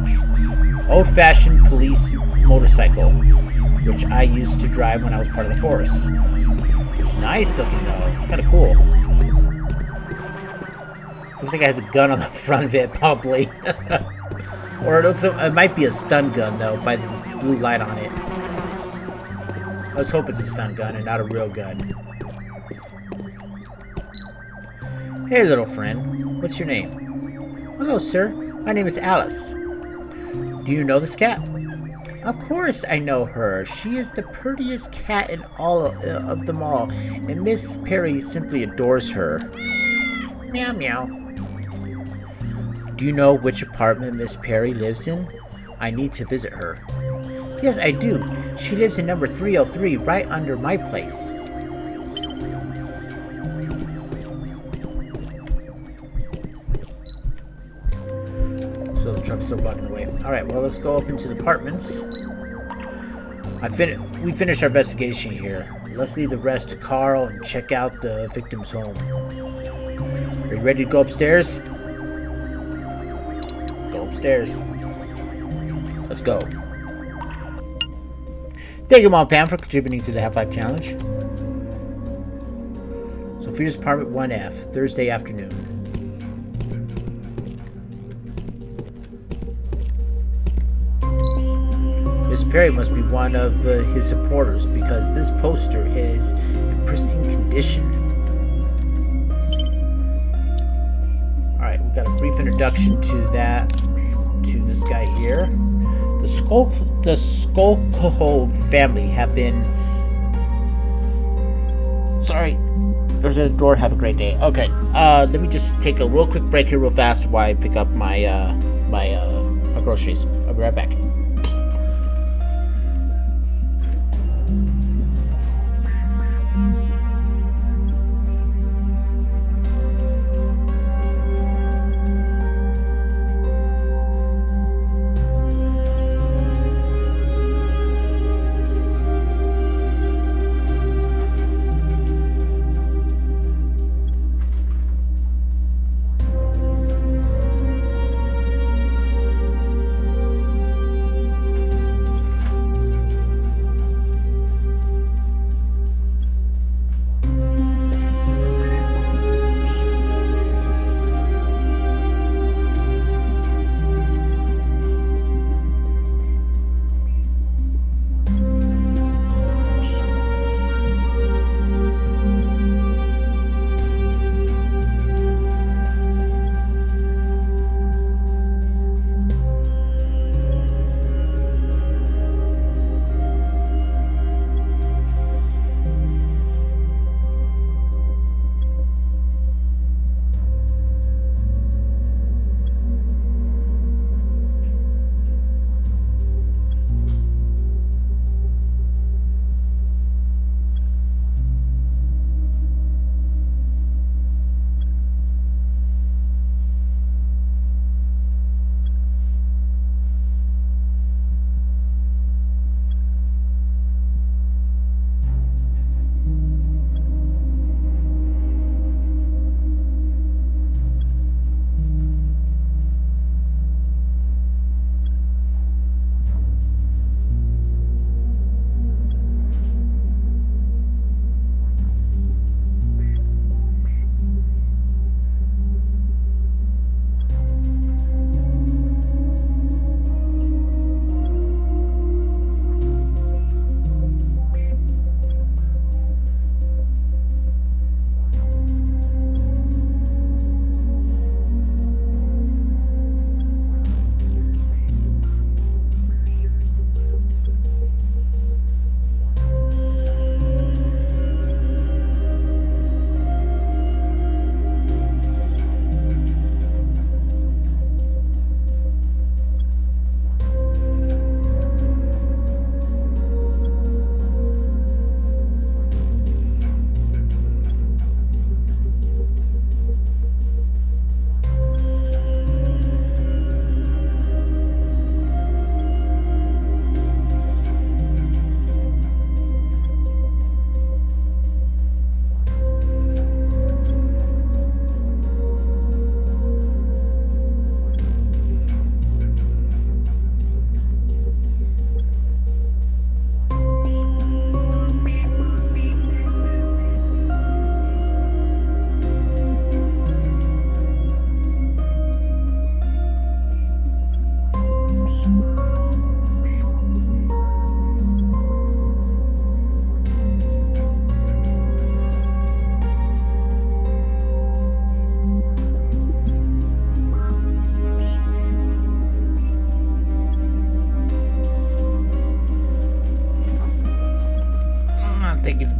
Old-fashioned police motorcycle, which I used to drive when I was part of the force. It's nice looking though. It's kind of cool. Looks like it has a gun on the front of it, probably. Or it might be a stun gun though, by the blue light on it. Let's hope it's a stun gun and not a real gun. Hey, little friend. What's your name? Hello, sir. My name is Alice. Do you know this cat? Of course I know her. She is the prettiest cat in all of them all, and Miss Perry simply adores her. Meow meow. Do you know which apartment Miss Perry lives in? I need to visit her. Yes, I do. She lives in number 303, right under my place. So the truck's still blocking the way. Alright, well, let's go up into the apartments. We finished our investigation here. Let's leave the rest to Carl and check out the victim's home. Are you ready to go upstairs? Go upstairs. Let's go. Thank you, Mom Pam, for contributing to the Half-Life Challenge. Sophia's apartment 1F, Thursday afternoon. Miss Perry must be one of his supporters because this poster is in pristine condition. Alright, we got a brief introduction to this guy here. The Skolkovo family have been... Sorry, there's a door. Have a great day. Okay, let me just take a real quick break here real fast while I pick up my groceries. I'll be right back.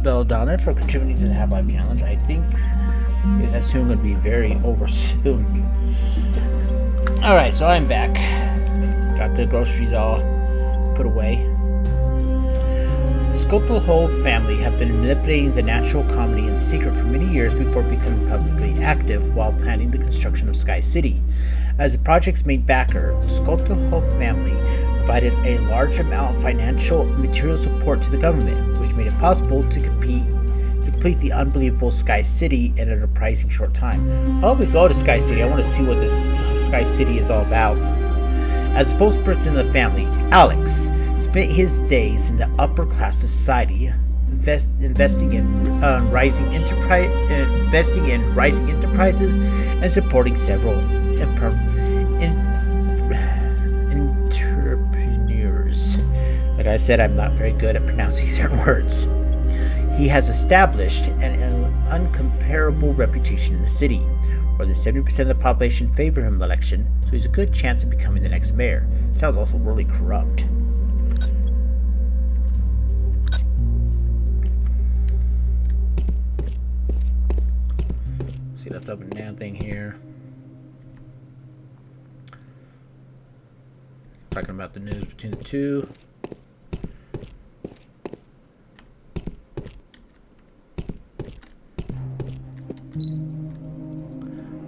Belladonna for contributing to the Half Life Challenge. I think that's soon going to be very over soon. Alright, so I'm back. Got the groceries all put away. The Scottlehold family have been manipulating the natural comedy in secret for many years before becoming publicly active while planning the construction of Sky City. As the project's main backer, the Scottlehold family provided a large amount of financial and material support to the government, which made it possible to complete the unbelievable Sky City in a surprising short time. Oh, we go to Sky City. I want to see what this Sky City is all about. As the spokesperson of the family, Alex spent his days in the upper class society, investing in rising enterprises and supporting several entrepreneurs. Like I said, I'm not very good at pronouncing certain words. He has established an uncomparable reputation in the city. More than 70% of the population favor him in the election, so he's a good chance of becoming the next mayor. Sounds also really corrupt. See, that's up and down thing here. Talking about the news between the two.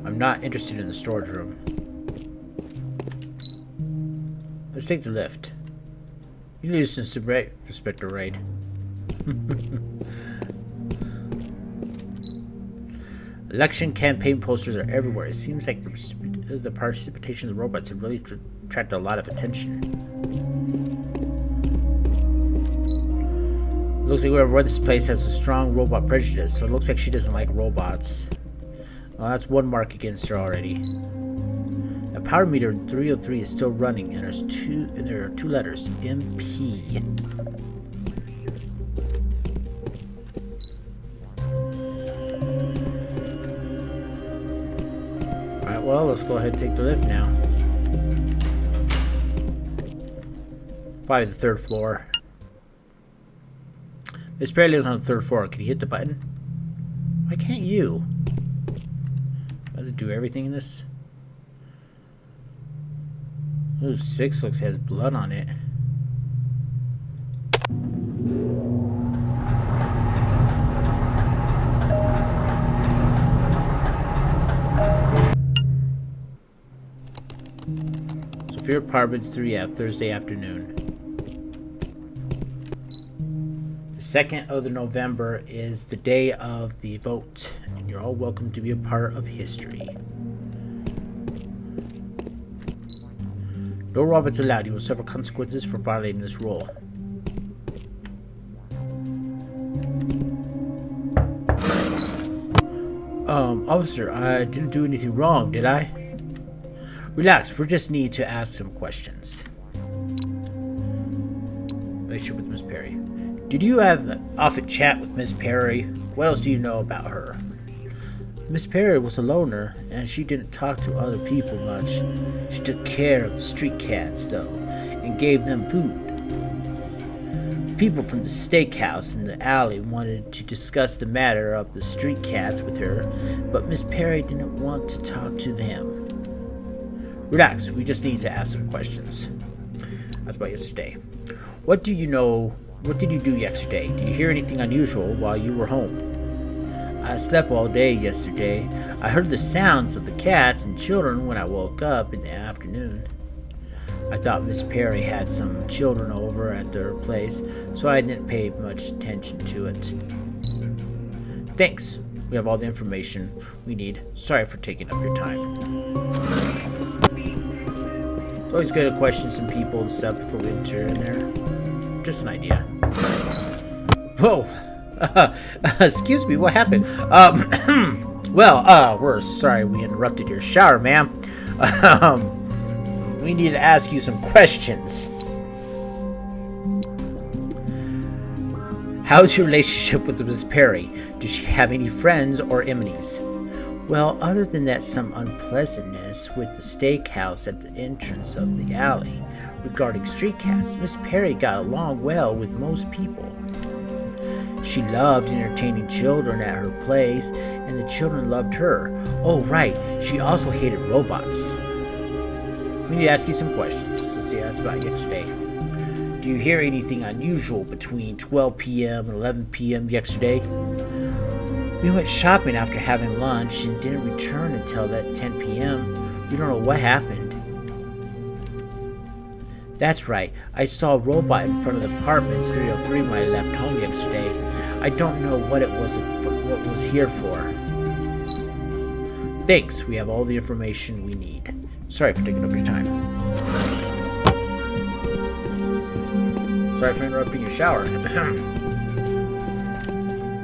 I'm not interested in the storage room. Let's take the lift. You listen to Inspector Raid. Election campaign posters are everywhere. It seems like the participation of the robots have really attracted a lot of attention. Looks like whoever runs this place has a strong robot prejudice, so it looks like she doesn't like robots. Well, that's one mark against her already. A power meter in 303 is still running, and there are two letters, MP. Alright, well, let's go ahead and take the lift now. Probably the third floor. Miss Perry lives on the third floor. Can you hit the button? Why can't you? Does it do everything in this? Ooh, 6 looks has blood on it. Sophia Apartments 3F, Thursday afternoon. The 2nd of November is the day of the vote, and you're all welcome to be a part of history. No robots allowed. You will suffer consequences for violating this rule. Officer, I didn't do anything wrong, did I? Relax, we just need to ask some questions. Relationship with Miss Perry. Did you have an often chat with Miss Perry? What else do you know about her? Miss Perry was a loner, and she didn't talk to other people much. She took care of the street cats, though, and gave them food. People from the steakhouse in the alley wanted to discuss the matter of the street cats with her, but Miss Perry didn't want to talk to them. Relax, we just need to ask some questions. That's about yesterday. What did you do yesterday? Did you hear anything unusual while you were home? I slept all day yesterday. I heard the sounds of the cats and children when I woke up in the afternoon. I thought Miss Perry had some children over at their place, so I didn't pay much attention to it. Thanks. We have all the information we need. Sorry for taking up your time. It's always good to question some people and stuff before we enter in there. Just an idea. Whoa! Excuse me, what happened? We're sorry we interrupted your shower, ma'am. We need to ask you some questions. How's your relationship with Miss Perry? Does she have any friends or enemies? Well, other than that, some unpleasantness with the steakhouse at the entrance of the alley regarding street cats, Miss Perry got along well with most people. She loved entertaining children at her place, and the children loved her. Oh, right, she also hated robots. We need to ask you some questions. Let's see, that's about yesterday. Do you hear anything unusual between 12 p.m. and 11 p.m. yesterday? We went shopping after having lunch and didn't return until that 10 p.m. We don't know what happened. That's right. I saw a robot in front of the apartments 303 when I left home yesterday. I don't know what it was here for. Thanks. We have all the information we need. Sorry for taking up your time. Sorry for interrupting your shower.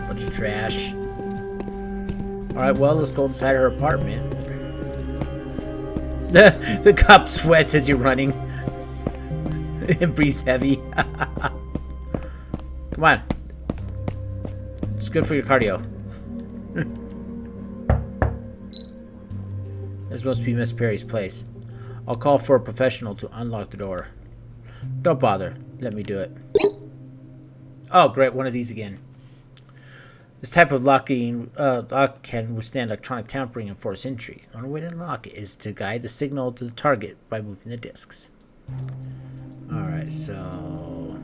Bunch of trash. Alright, well, let's go inside her apartment. The cop sweats as you're running. And breathes heavy. Come on. It's good for your cardio. This must be Miss Perry's place. I'll call for a professional to unlock the door. Don't bother. Let me do it. Oh, great. One of these again. This type of lock can withstand electronic tampering and force entry. The only way to unlock it is to guide the signal to the target by moving the discs. Alright, so...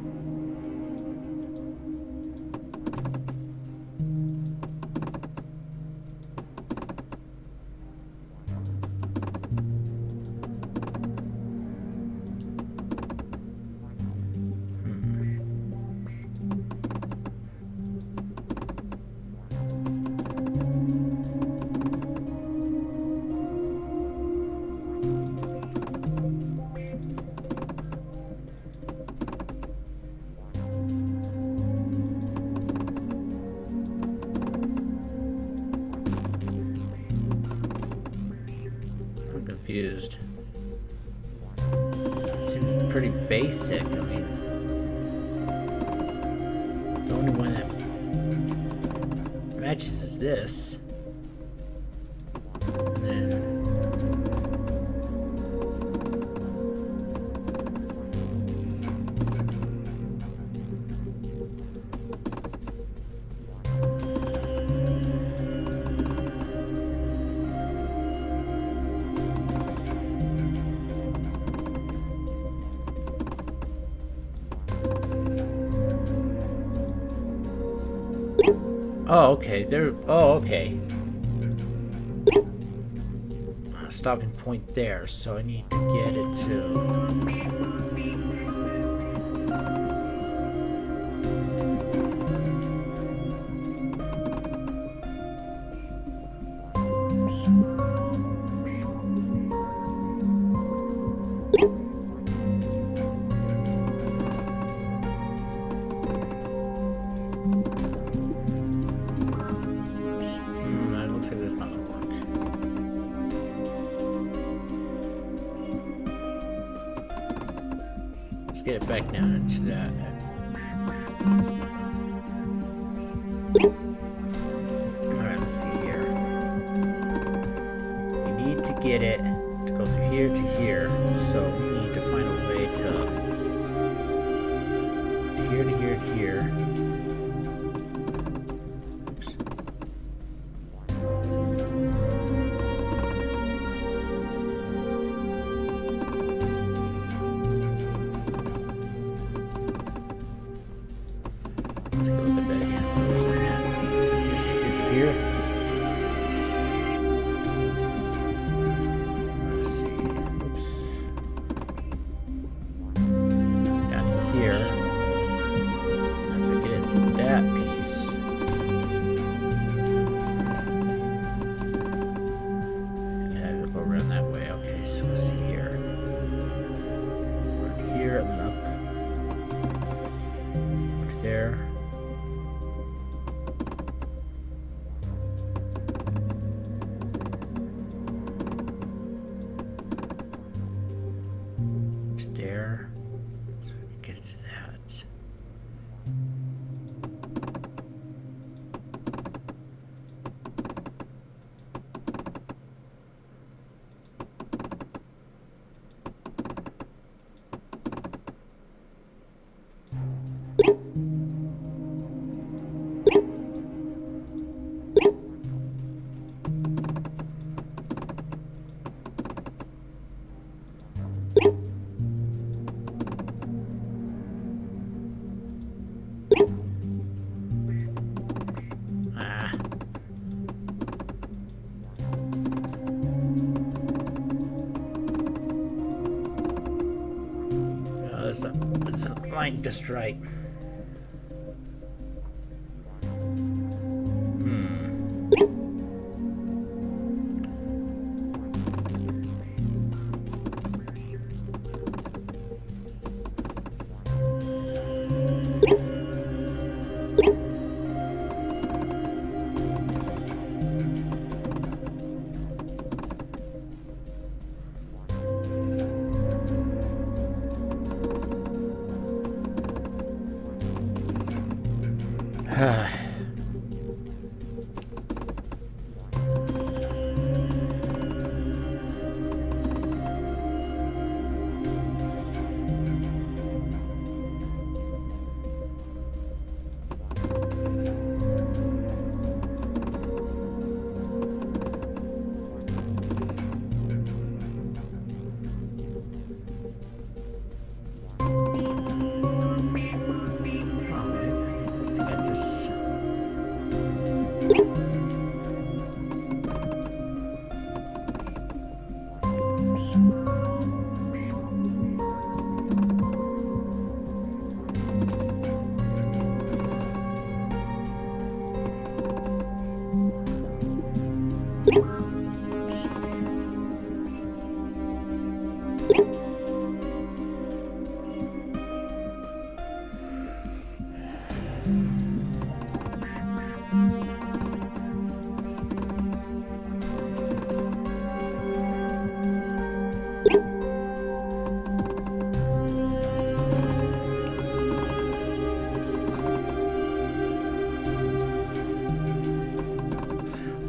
confused. Seems pretty basic. I mean, the only one that matches is this. And then oh, okay. Okay. Stopping point there, so I need to get it to... looks like that's not gonna work. Let's get it back down into that. Alright, let's see here. We need to get it to go from here to here, so we need to find a way to here to here to here. There, so we can get it to that. is the line just right?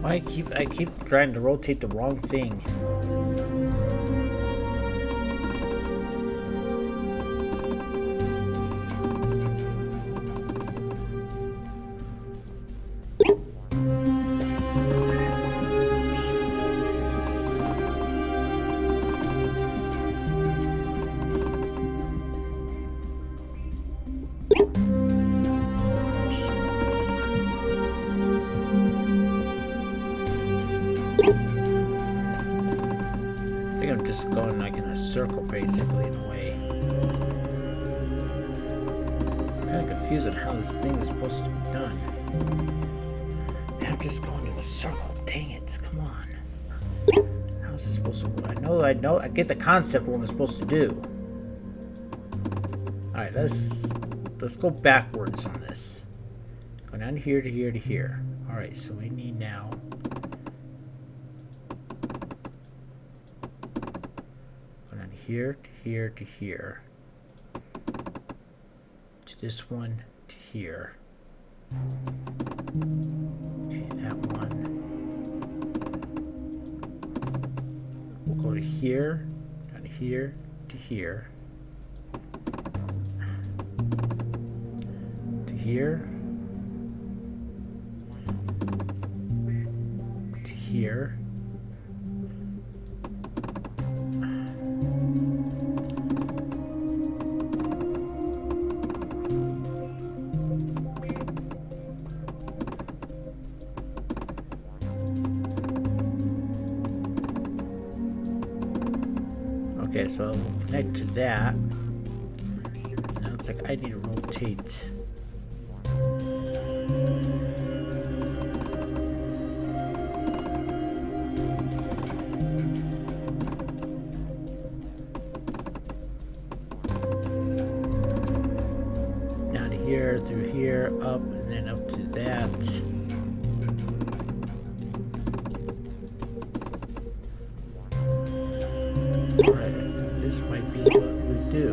I keep trying to rotate the wrong thing. Going like in a circle basically in a way. I'm kind of confused on how this thing is supposed to be done. Man, I'm just going in a circle. Dang it, come on. How is this supposed to work? I know, I get the concept of what I'm supposed to do. Alright, let's go backwards on this. Go down here to here to here. Alright, so we need now here to here to here, to this one to here. Okay, that one. We'll go to here, down to here to here, to here, to here. Okay, so we'll connect to that. Now it's like I need to rotate. Down to here, through here, up, and then up to that. Alright, I think this might be what we do.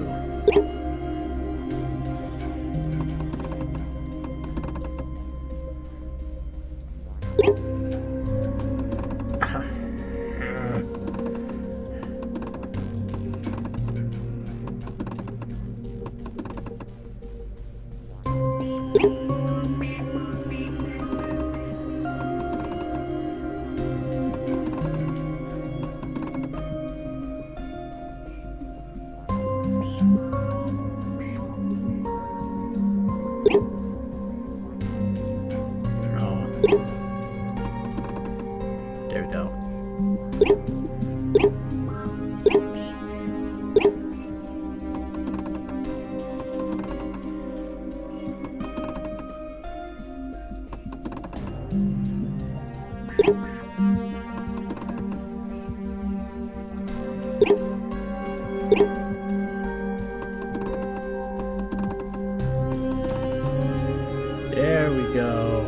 There we go.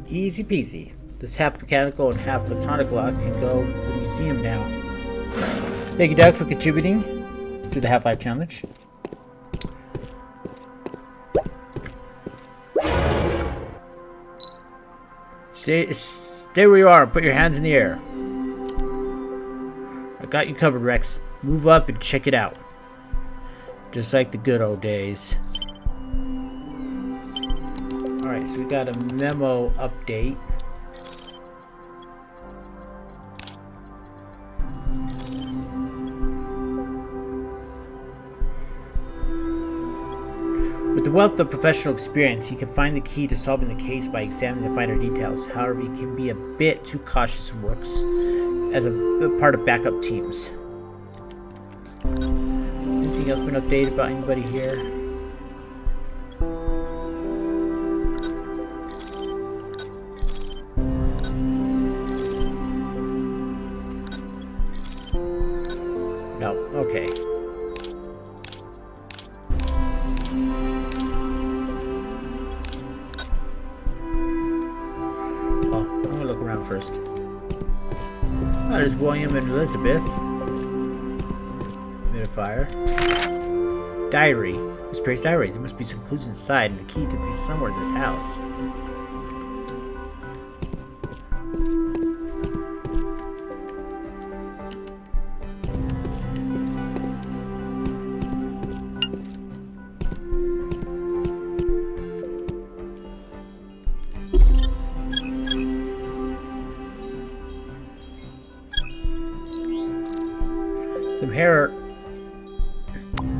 Easy peasy. This half mechanical and half electronic lock can go to the museum now. Thank you, Doug, for contributing to the Half-Life Challenge. Stay where you are. Put your hands in the air. I got you covered, Rex. Move up and check it out. Just like the good old days. Alright, so we got a memo update. With the wealth of professional experience, he can find the key to solving the case by examining the finer details. However, he can be a bit too cautious and works as a part of backup teams. Has anything else been updated about anybody here? No, okay. Well, I'm gonna look around first. Oh, there's William and Elizabeth. Fire. Diary. Miss Perry's diary. There must be some clues inside and the key to be somewhere in this house.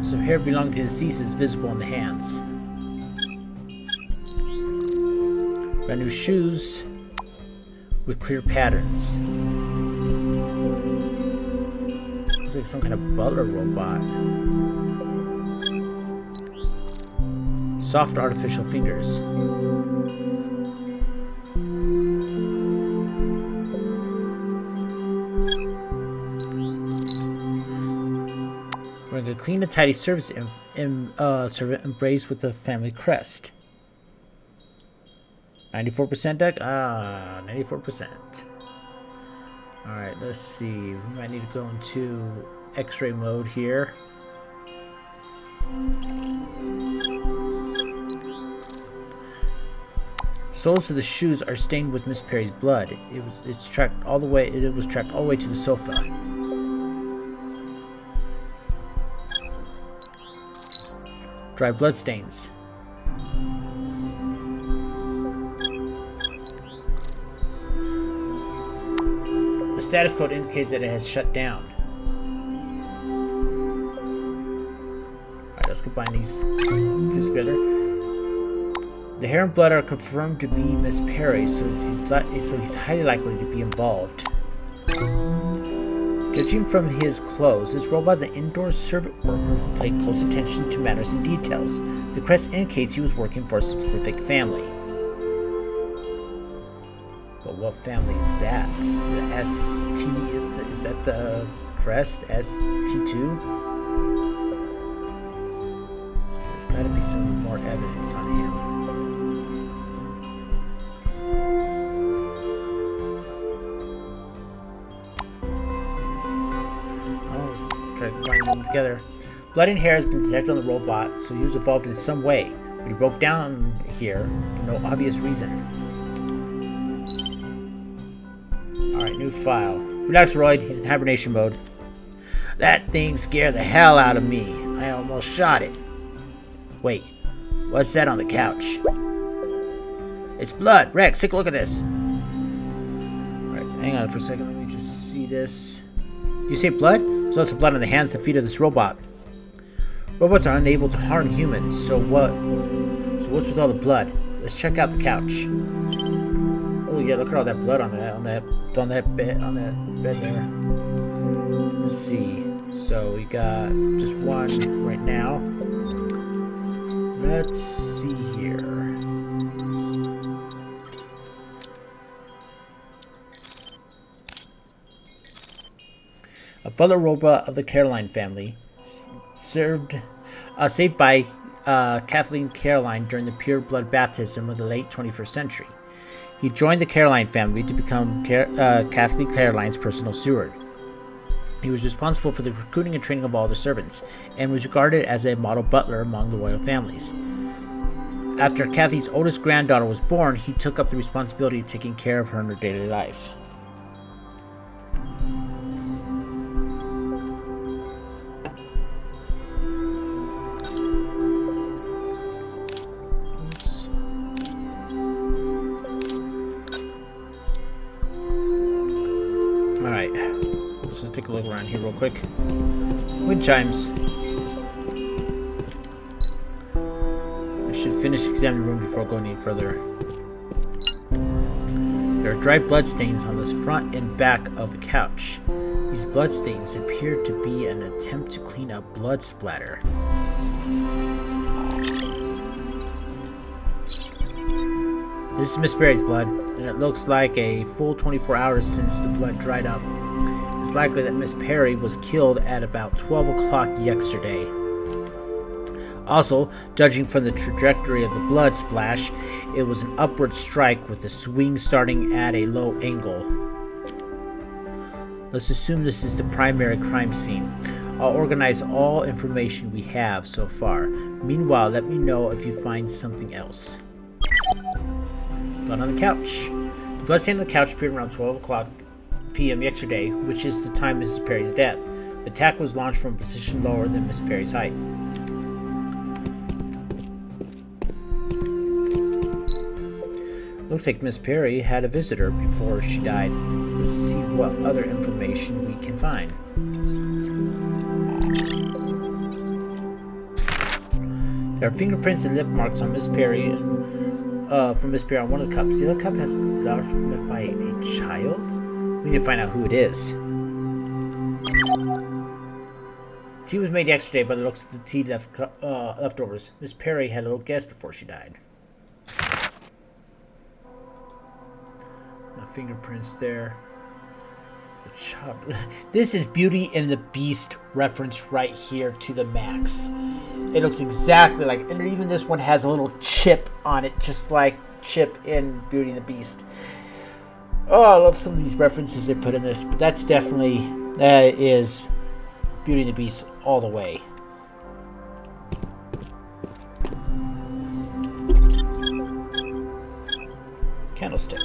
Some hair belonging to the deceased is visible in the hands. Brand new shoes with clear patterns. Looks like some kind of butler robot. Soft artificial fingers. Wearing a clean and tidy servant embraced with a family crest. 94% deck? 94%. Alright, let's see. We might need to go into X-ray mode here. Soles of the shoes are stained with Miss Perry's blood. It was tracked all the way to the sofa. Dry bloodstains. The status code indicates that it has shut down. Alright, let's combine these together. The hair and blood are confirmed to be Miss Perry, so he's highly likely to be involved. Judging from his clothes, this robot is an indoor servant worker who paid close attention to matters and details. The crest indicates he was working for a specific family. But what family is that? The ST... Is that the crest? ST2? So there's gotta be some more evidence on him. Combine them together. Blood and hair has been detected on the robot, so he was involved in some way, but he broke down here for no obvious reason. Alright, new file. Relax, Royd. He's in hibernation mode. That thing scared the hell out of me. I almost shot it. Wait, what's that on the couch? It's blood. Rex, take a look at this. Alright, hang on for a second. Let me just see this. Do you say blood? There's lots of blood on the hands and feet of this robot. Robots are unable to harm humans, so what's with all the blood? Let's check out the couch. Oh yeah, look at all that blood on that bed there. Let's see. So we got just one right now. Let's see here. a butler robot of the Caroline family, saved by Kathleen Caroline during the pure blood baptism of the late 21st century. He joined the Caroline family to become Kathleen Caroline's personal steward. He was responsible for the recruiting and training of all the servants, and was regarded as a model butler among the royal families. After Kathy's oldest granddaughter was born, he took up the responsibility of taking care of her in her daily life. Alright, let's just take a look around here real quick. Wind chimes. I should finish examining the room before going any further. There are dry blood stains on the front and back of the couch. These blood stains appear to be an attempt to clean up blood splatter. This is Miss Barry's blood, and it looks like a full 24 hours since the blood dried up. It's likely that Miss Perry was killed at about 12 o'clock yesterday. Also, judging from the trajectory of the blood splash, it was an upward strike with the swing starting at a low angle. Let's assume this is the primary crime scene. I'll organize all information we have so far. Meanwhile, let me know if you find something else. Blood on the couch. The blood stain on the couch appeared around 12 o'clock p.m. yesterday, which is the time of Mrs. Perry's death. The attack was launched from a position lower than Miss Perry's height. Looks like Miss Perry had a visitor before she died. Let's see what other information we can find. There are fingerprints and lip marks on Miss Perry from Miss Perry on one of the cups. The other cup has left by a child. We need to find out who it is. Tea was made yesterday by the looks of the tea leftovers. Miss Perry had a little guest before she died. Fingerprints there. This is Beauty and the Beast reference right here to the max. It looks exactly like, and even this one has a little chip on it, just like Chip in Beauty and the Beast. Oh, I love some of these references they put in this, but that is Beauty and the Beast all the way. Candlestick.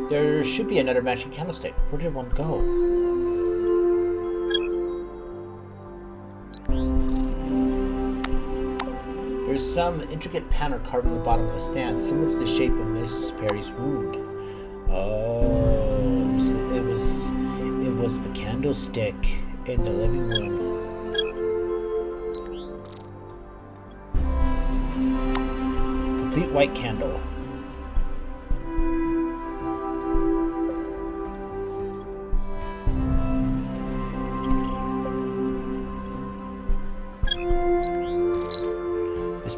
There should be another matching candlestick. Where did one go? There's some intricate pattern carved on the bottom of the stand, similar to the shape of Miss Perry's wound. Oh, it was the candlestick in the living room. Complete white candle.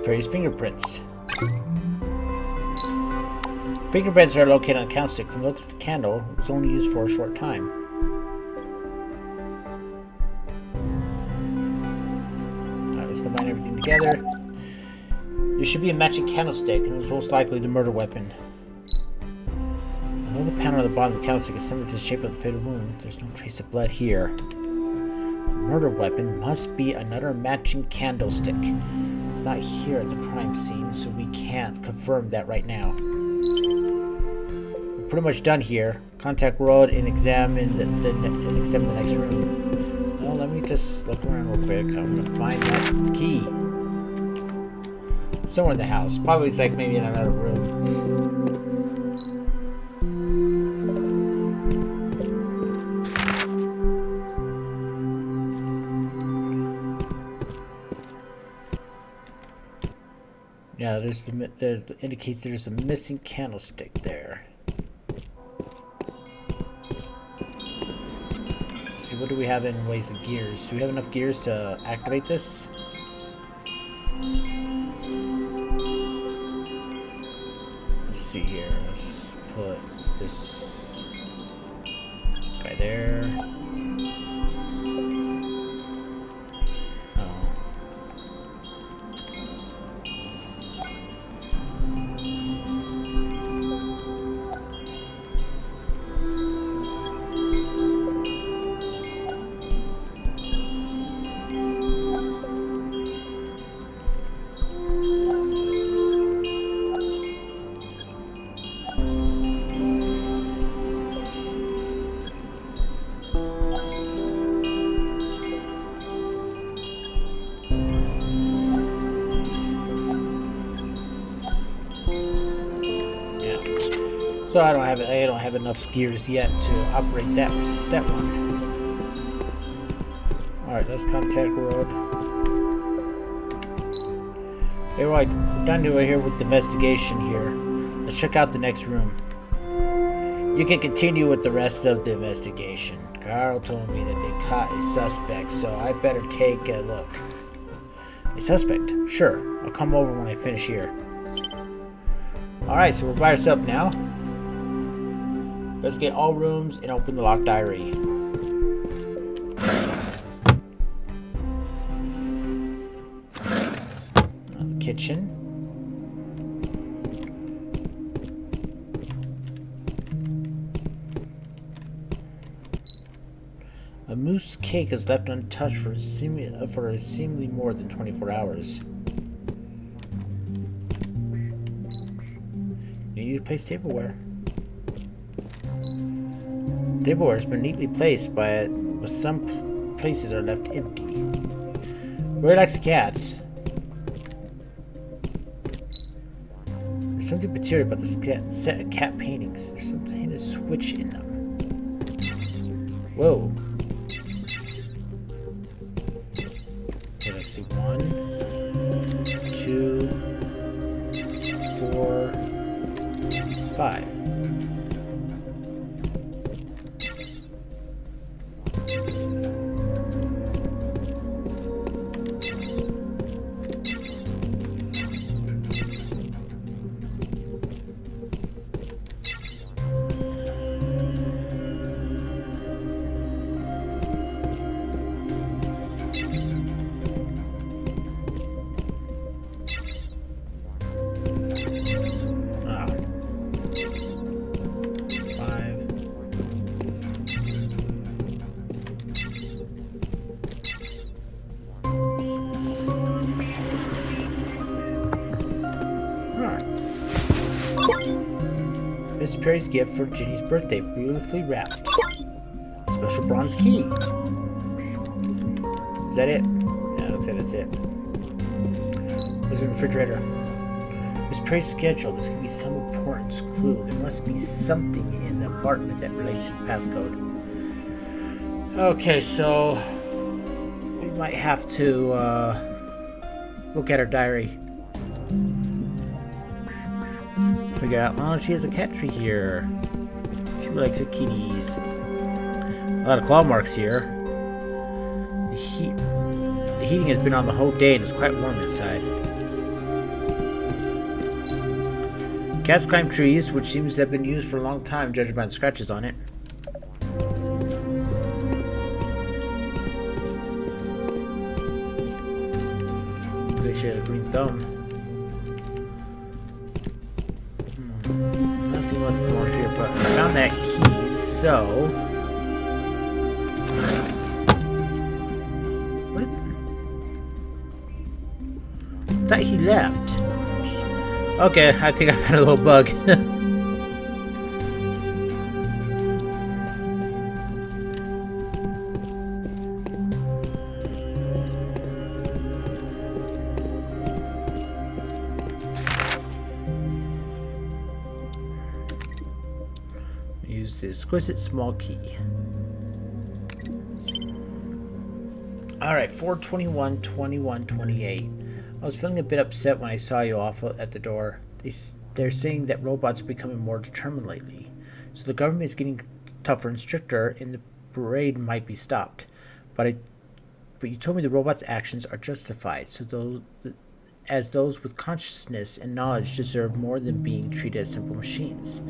Perry's fingerprints. Fingerprints are located on the candlestick. From the looks of the candle, it was only used for a short time. Alright, let's combine everything together. There should be a matching candlestick, and it was most likely the murder weapon. Although the pattern on the bottom of the candlestick is similar to the shape of the fatal wound, there's no trace of blood here. The murder weapon must be another matching candlestick. It's not here at the crime scene, so we can't confirm that right now. We're pretty much done here. Contact World and examine the next room. Well, let me just look around real quick. I'm gonna find that key somewhere in the house. Probably it's like maybe in another room. Yeah, there indicates there's a missing candlestick there. Let's see, what do we have in ways of gears? Do we have enough gears to activate this? Let's see here. Let's put this guy there. So I don't have enough gears yet to operate that one. Alright, let's contact road. Hey, right, we're done here with the investigation here. Let's check out the next room. You can continue with the rest of the investigation. Carl told me that they caught a suspect, so I better take a look. A suspect? Sure. I'll come over when I finish here. Alright, so we're by ourselves now. Let's get all rooms and open the locked diary. The kitchen. A mousse cake is left untouched for seemingly more than 24 hours. You need to place tableware. Tableware has been neatly placed, but some places are left empty. Roy likes cats. There's something peculiar about this set of cat paintings. There's something to switch in them. Whoa. Okay, let's see. 1, 2, 4, 5. Miss Perry's gift for Ginny's birthday, beautifully wrapped. A special bronze key. Is that it? Yeah, it looks like that's it. There's a refrigerator. Miss Perry's schedule. This could be some important clue. There must be something in the apartment that relates to the passcode. Okay, so we might have to look at her diary. Figure out, oh, she has a cat tree here. She likes her kitties. A lot of claw marks here. The heating has been on the whole day and it's quite warm inside. Cats climb trees, which seems to have been used for a long time, judging by the scratches on it. Looks like she has a green thumb. Nothing much more here, but I found that key, so... What? I thought he left. Okay, I think I found a little bug. Use the exquisite small key. Alright, 4/21/21/28. I was feeling a bit upset when I saw you off at the door. They're saying that robots are becoming more determined lately. So the government is getting tougher and stricter, and the parade might be stopped. But you told me the robots' actions are justified. So as those with consciousness and knowledge deserve more than being treated as simple machines,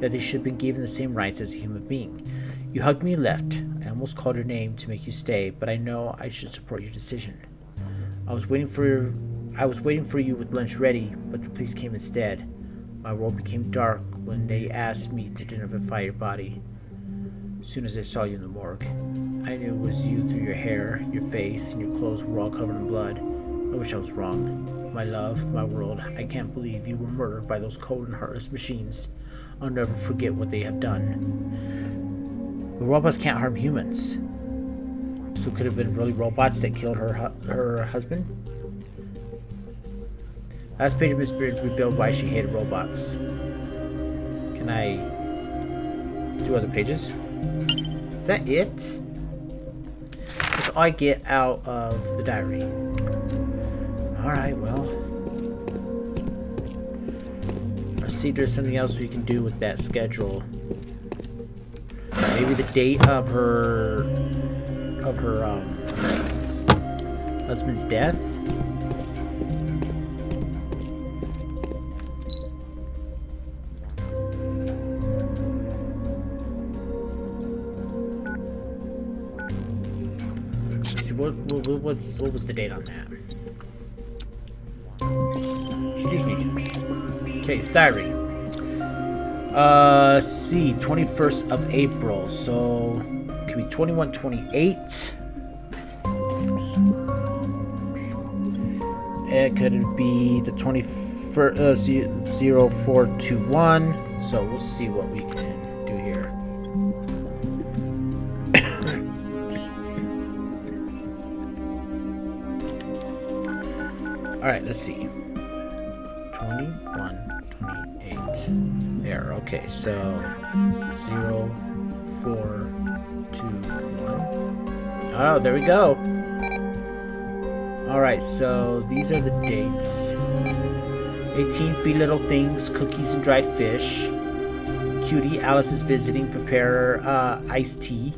that they should be given the same rights as a human being. You hugged me and left. I almost called your name to make you stay, but I know I should support your decision. I was waiting for you with lunch ready, but the police came instead. My world became dark when they asked me to identify your body. As soon as I saw you in the morgue, I knew it was you through your hair, your face, and your clothes were all covered in blood. I wish I was wrong. My love, my world, I can't believe you were murdered by those cold and heartless machines. I'll never forget what they have done. But robots can't harm humans. So could it have been really robots that killed her husband? Last page of Miss Beard revealed why she hated robots. Can I do other pages? Is that it? That's all I get out of the diary. Alright, well. Let's see if there's something else we can do with that schedule. Maybe the date of her husband's death. Let's see what was the date on that? Excuse me. Okay, it's diary. See, 21st of April, so it could be 2128. It could be the 21st, 0421. So we'll see what we can do here. Alright, let's see. 2128. There, okay, so 0421. Oh, there we go. Alright, so these are the dates. 18, Feed Little Things, Cookies and Dried Fish. Cutie, Alice is visiting, prepare iced tea.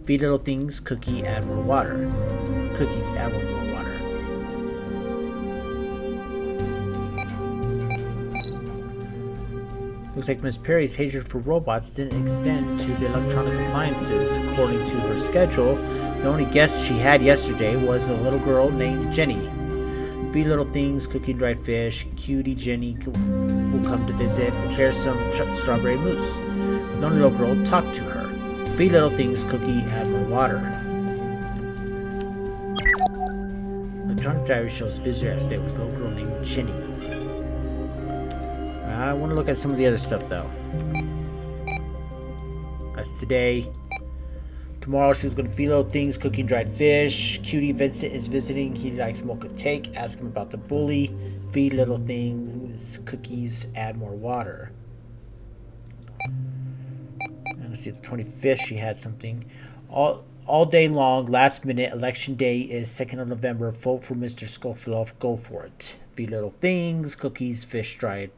Feed Little Things, Cookie, add more water. Cookies, add more water. Looks like Miss Perry's hatred for robots didn't extend to the electronic appliances. According to her schedule, the only guest she had yesterday was a little girl named Jenny. Feed Little Things, Cookie and Dried Fish. Cutie Jenny will come to visit. Prepare some strawberry mousse. The only little girl talked to her. Feed Little Things, Cookie, add more water. Electronic diary shows visitor yesterday was a little girl named Jenny. I want to look at some of the other stuff, though. That's today. Tomorrow, she was going to feed Little Things, Cookie and Dried Fish. Cutie Vincent is visiting. He likes mocha cake. Ask him about the bully. Feed Little Things, Cookies, add more water. And let's see, the 25th, she had something. All day long, last minute, election day is 2nd of November. Vote for Mr. Schofield. Go for it. Feed Little Things, Cookies, fish, dried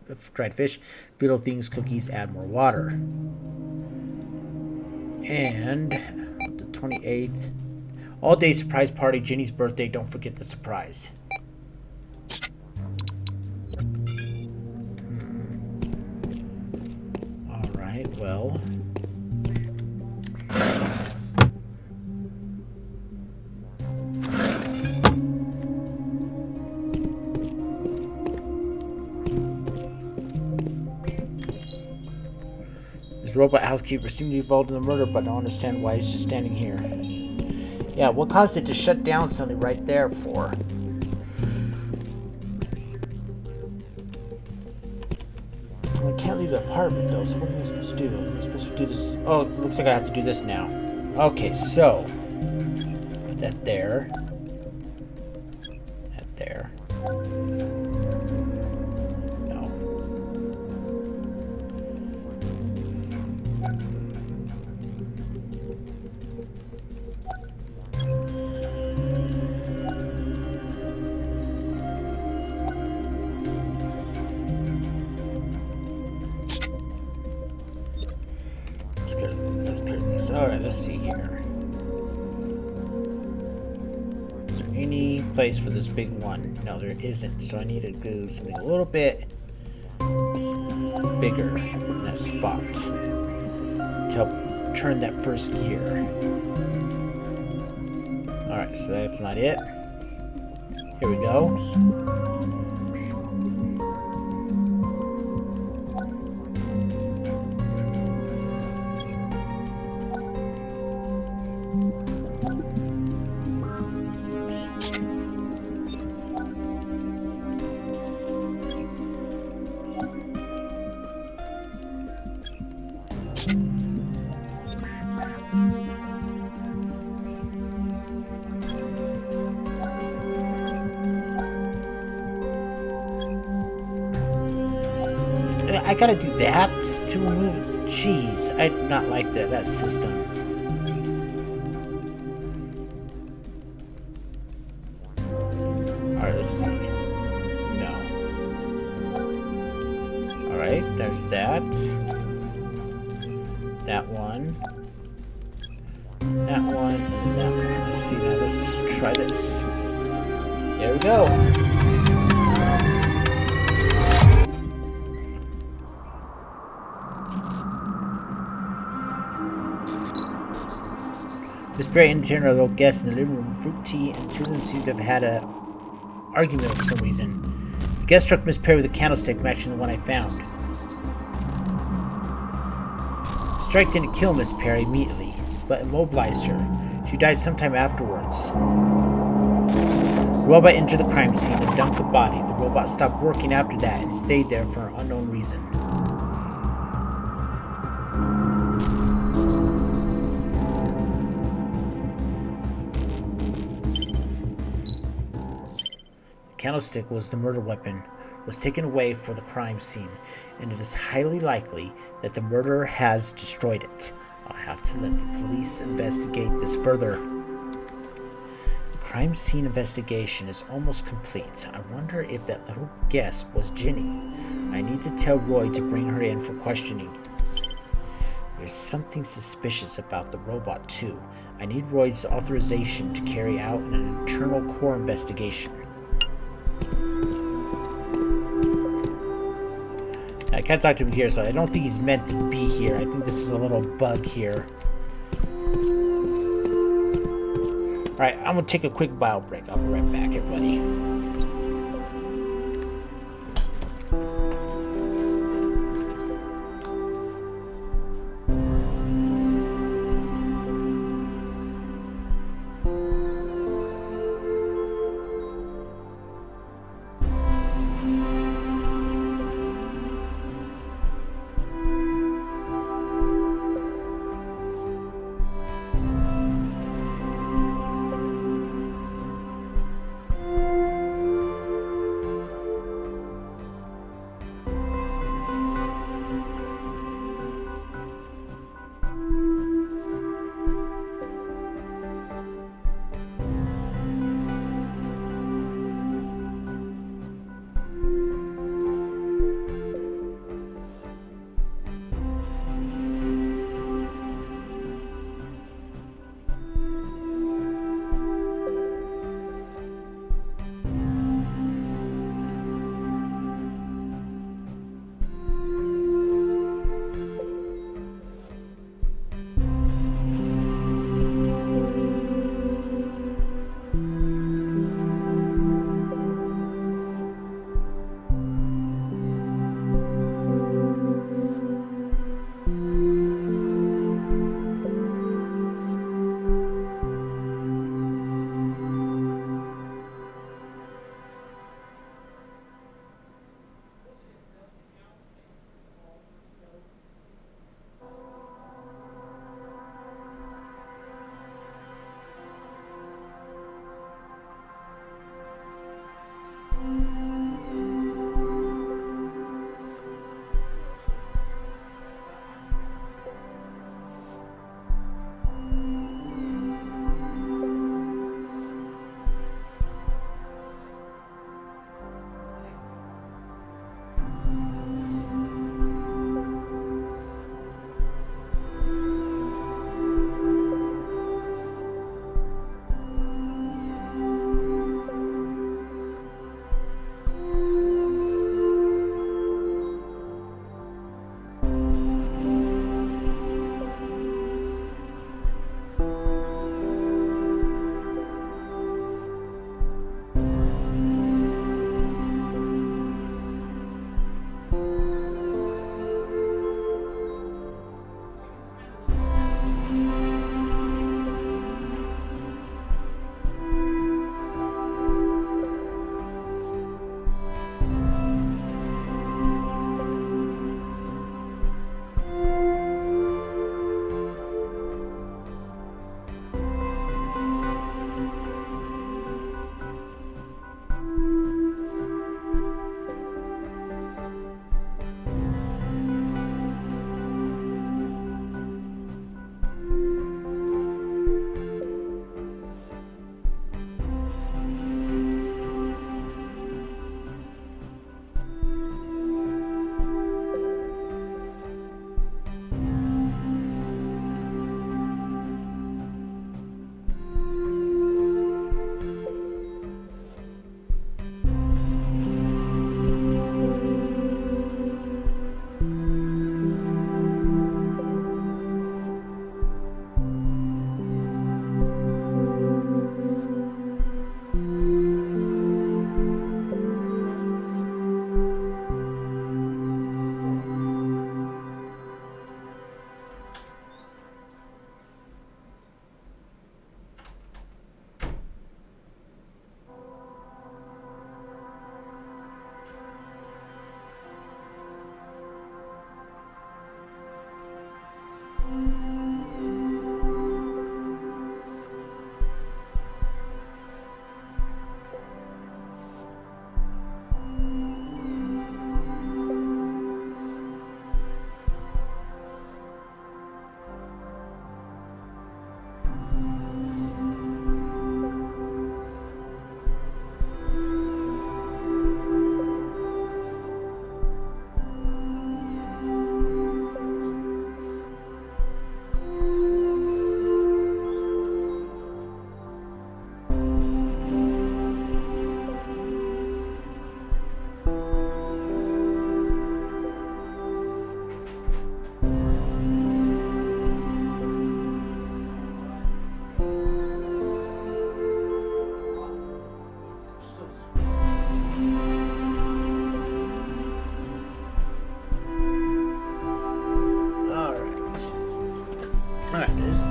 fish. Feed Little Things, Cookies, add more water. And the 28th, all day surprise party, Jenny's birthday. Don't forget the surprise. All right, well. Robot housekeeper seemed to be involved in the murder, but I don't understand why he's just standing here. Yeah, what caused it to shut down suddenly right there for? I can't leave the apartment though, so what am I supposed to do? Am I supposed to do this? Oh, it looks like I have to do this now. Okay, so put that there. That there. Let's clear these. Alright, let's see here. Is there any place for this big one. No, there isn't. So I need to do something a little bit bigger in that spot to help turn that first gear. Alright, so that's not it. Here we go. I gotta do that to remove it. Jeez, I do not like that system. Alright, let's see. No. Alright, there's that. That one. That one, and that one. Let's see now, let's try this. There we go. Miss Perry entertained our little guests in the living room. Fruit tea and two of them seemed to have had an argument for some reason. The guest struck Miss Perry with a candlestick matching the one I found. The strike didn't kill Miss Perry immediately, but immobilized her. She died sometime afterwards. The robot entered the crime scene and dumped the body. The robot stopped working after that and stayed there for an unknown reason. The candlestick was the murder weapon, was taken away for the crime scene, and it is highly likely that the murderer has destroyed it. I'll have to let the police investigate this further. The crime scene investigation is almost complete. I wonder if that little guest was Ginny. I need to tell Roy to bring her in for questioning. There's something suspicious about the robot too. I need Roy's authorization to carry out an internal core investigation. I can't talk to him here, so I don't think he's meant to be here. I think this is a little bug here. Alright, I'm gonna take a quick bio break. I'll be right back, everybody.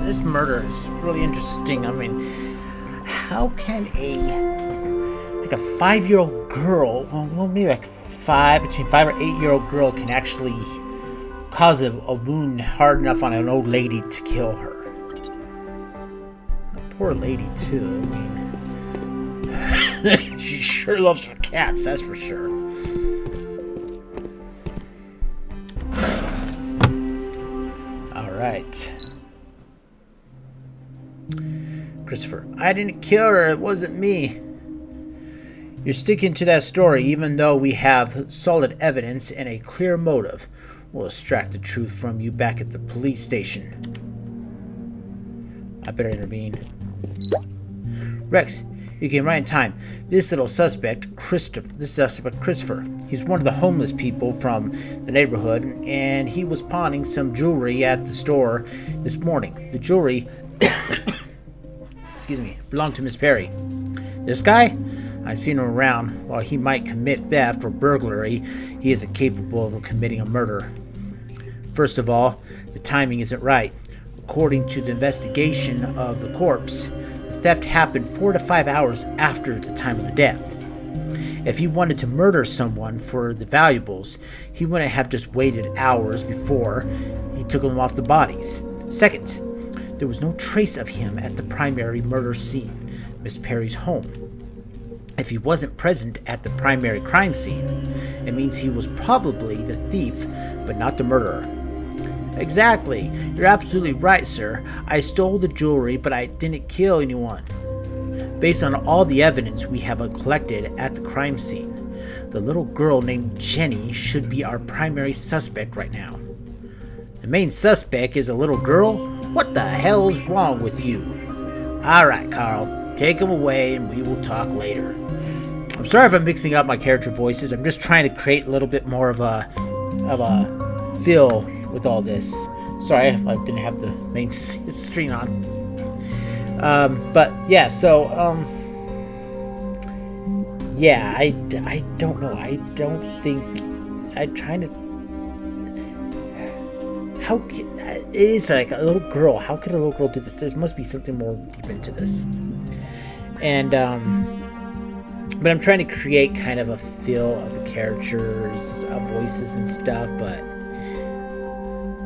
This murder is really interesting. I mean, how can a 5-year-old girl, well, maybe like between 5 or 8-year-old girl can actually cause a wound hard enough on an old lady to kill her? A poor lady too. I mean, she sure loves her cats, that's for sure. All right. Christopher, I didn't kill her. It wasn't me. You're sticking to that story, even though we have solid evidence and a clear motive. We'll extract the truth from you back at the police station. I better intervene. Rex, you came right in time. This suspect, Christopher, he's one of the homeless people from the neighborhood, and he was pawning some jewelry at the store this morning. The jewelry, belonged to Miss Perry. This guy? I've seen him around. While he might commit theft or burglary, he isn't capable of committing a murder. First of all, the timing isn't right. According to the investigation of the corpse, the theft happened 4 to 5 hours after the time of the death. If he wanted to murder someone for the valuables, he wouldn't have just waited hours before he took them off the bodies. Second, there was no trace of him at the primary murder scene, Miss Perry's home. If he wasn't present at the primary crime scene, it means he was probably the thief, but not the murderer. Exactly. You're absolutely right, sir. I stole the jewelry, but I didn't kill anyone. Based on all the evidence we have collected at the crime scene, the little girl named Jenny should be our primary suspect right now. The main suspect is a little girl? What the hell's wrong with you? Alright, Carl. Take him away and we will talk later. I'm sorry if I'm mixing up my character voices. I'm just trying to create a little bit more of a feel with all this. Sorry if I didn't have the main screen on. But yeah, so yeah, I don't know. I don't think I'm trying to. How can, it is like a little girl. How could a little girl do this? There must be something more deep into this. And but I'm trying to create kind of a feel of the characters' voices and stuff, but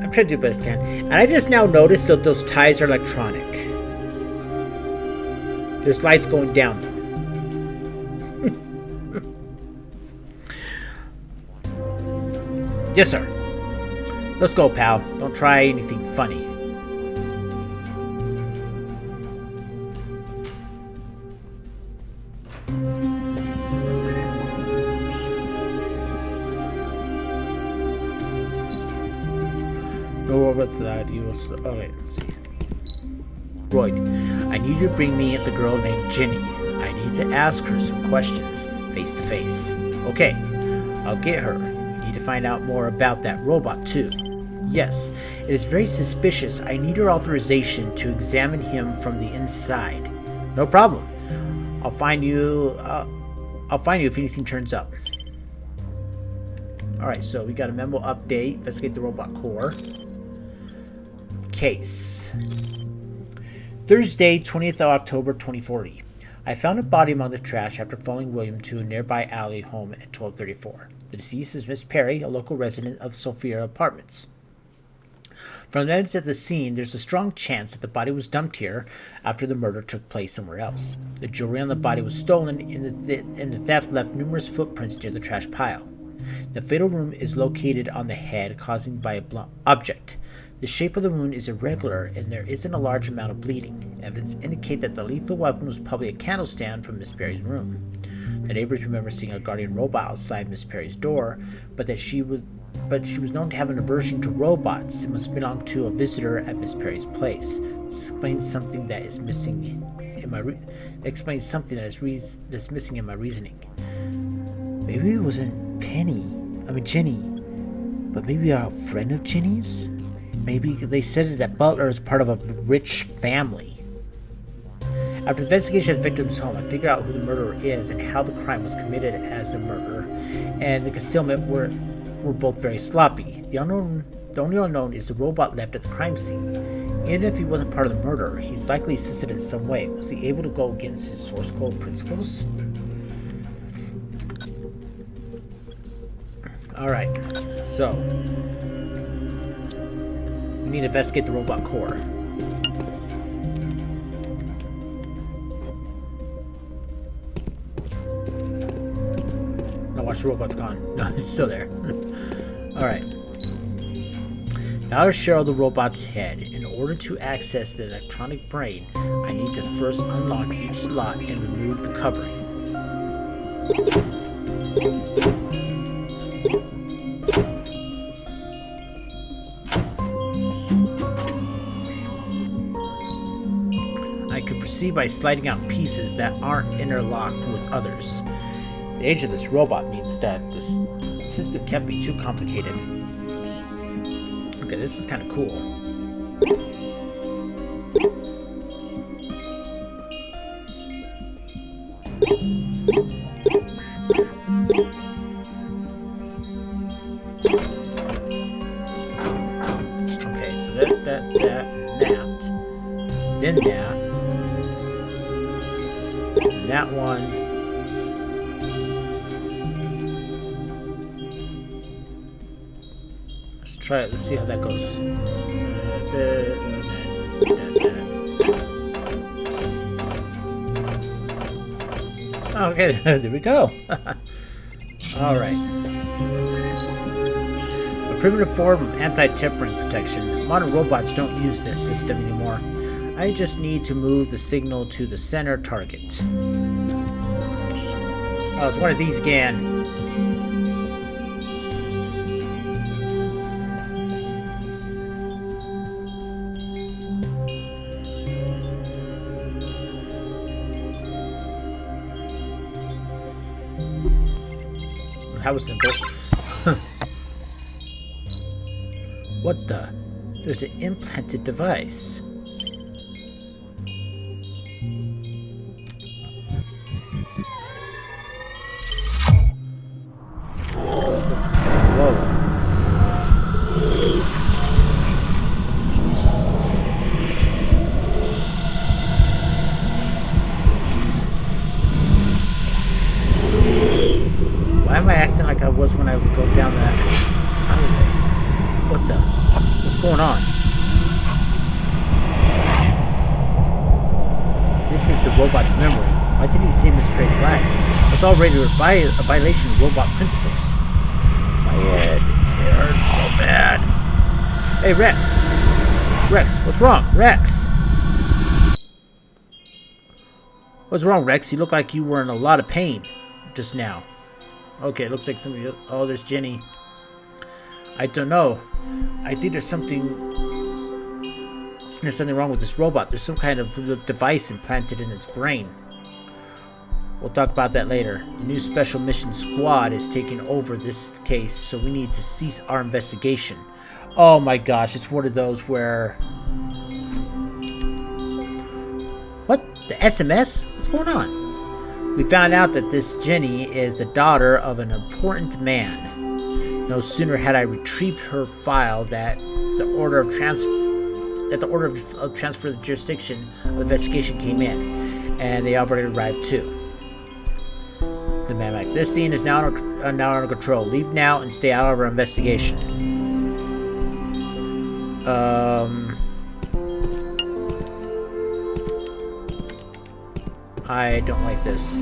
I'm trying to do the best I can. And I just now noticed that those ties are electronic. There's lights going down them. Yes, sir. Let's go, pal. Don't try anything funny. No, what's that? Okay, let's see. Royd, I need you to bring me the girl named Jenny. I need to ask her some questions, face to face. Okay, I'll get her. You need to find out more about that robot, too. Yes, it is very suspicious. I need her authorization to examine him from the inside. No problem. I'll find you if anything turns up. Alright, so we got a memo update. Investigate the robot core. Case. Thursday, 20th of October, 2040. I found a body among the trash after following William to a nearby alley home at 12:34. The deceased is Miss Perry, a local resident of Sephora Apartments. From the evidence at the scene, there's a strong chance that the body was dumped here after the murder took place somewhere else. The jewelry on the body was stolen, and the theft left numerous footprints near the trash pile. The fatal wound is located on the head, caused by a blunt object. The shape of the wound is irregular, and there isn't a large amount of bleeding. Evidence indicate that the lethal weapon was probably a candle stand from Miss Perry's room. The neighbors remember seeing a guardian robot outside Miss Perry's door, but she was known to have an aversion to robots. It must belong to a visitor at Miss Perry's place. This explains something that is missing in my missing in my reasoning. Maybe it wasn't Jenny, but maybe a friend of Jenny's. Maybe they said that Butler is part of a rich family. After the investigation of the victim's home, I figured out who the murderer is and how the crime was committed as the murder, and the concealment were both very sloppy. The unknown The only unknown is the robot left at the crime scene. Even if he wasn't part of the murder, he's likely assisted in some way. Was he able to go against his source code principles? Alright, so we need to investigate the robot core. Now watch, the robot's gone. No, it's still there. Alright. Now to share the robot's head. In order to access the electronic brain, I need to first unlock each slot and remove the covering. I can proceed by sliding out pieces that aren't interlocked with others. The age of this robot means that this system can't be too complicated. Okay, this is kind of cool. Okay, so that, then that one. Let's try it. Let's see how that goes. Okay, there we go. All right. A primitive form of anti-tempering protection. Modern robots don't use this system anymore. I just need to move the signal to the center target. Oh, it's one of these again. That was simple. What the? There's an implanted device. Was when I fell down that alleyway. What the? What's going on? This is the robot's memory. Why didn't he save Miss Perry's life? It's already a violation of robot principles. My head hurts so bad. Hey, Rex. Rex, what's wrong? Rex! What's wrong, Rex? You look like you were in a lot of pain just now. Okay, it looks like somebody else. Oh, there's Jenny. I don't know. I think there's something wrong with this robot. There's some kind of device implanted in its brain. We'll talk about that later. The new Special Mission Squad is taking over this case, so we need to cease our investigation. Oh my gosh, it's one of those where... What? The SMS? What's going on? We found out that this Jenny is the daughter of an important man. No sooner had I retrieved her file that the order of transfer of the jurisdiction of the investigation came in, and they already arrived too. The man like this scene is now under control. Leave now and stay out of our investigation. I don't like this.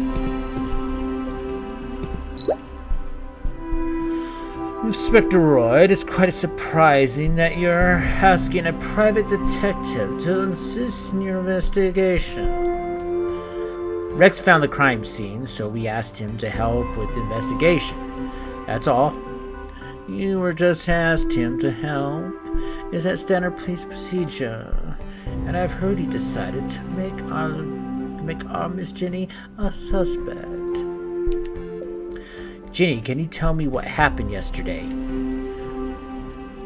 Inspector Roy, it is quite surprising that you're asking a private detective to assist in your investigation. Rex found the crime scene, so we asked him to help with the investigation. That's all. You were just asked him to help. Is that standard police procedure? And I've heard he decided to make our Miss Jenny a suspect. Jenny, can you tell me what happened yesterday?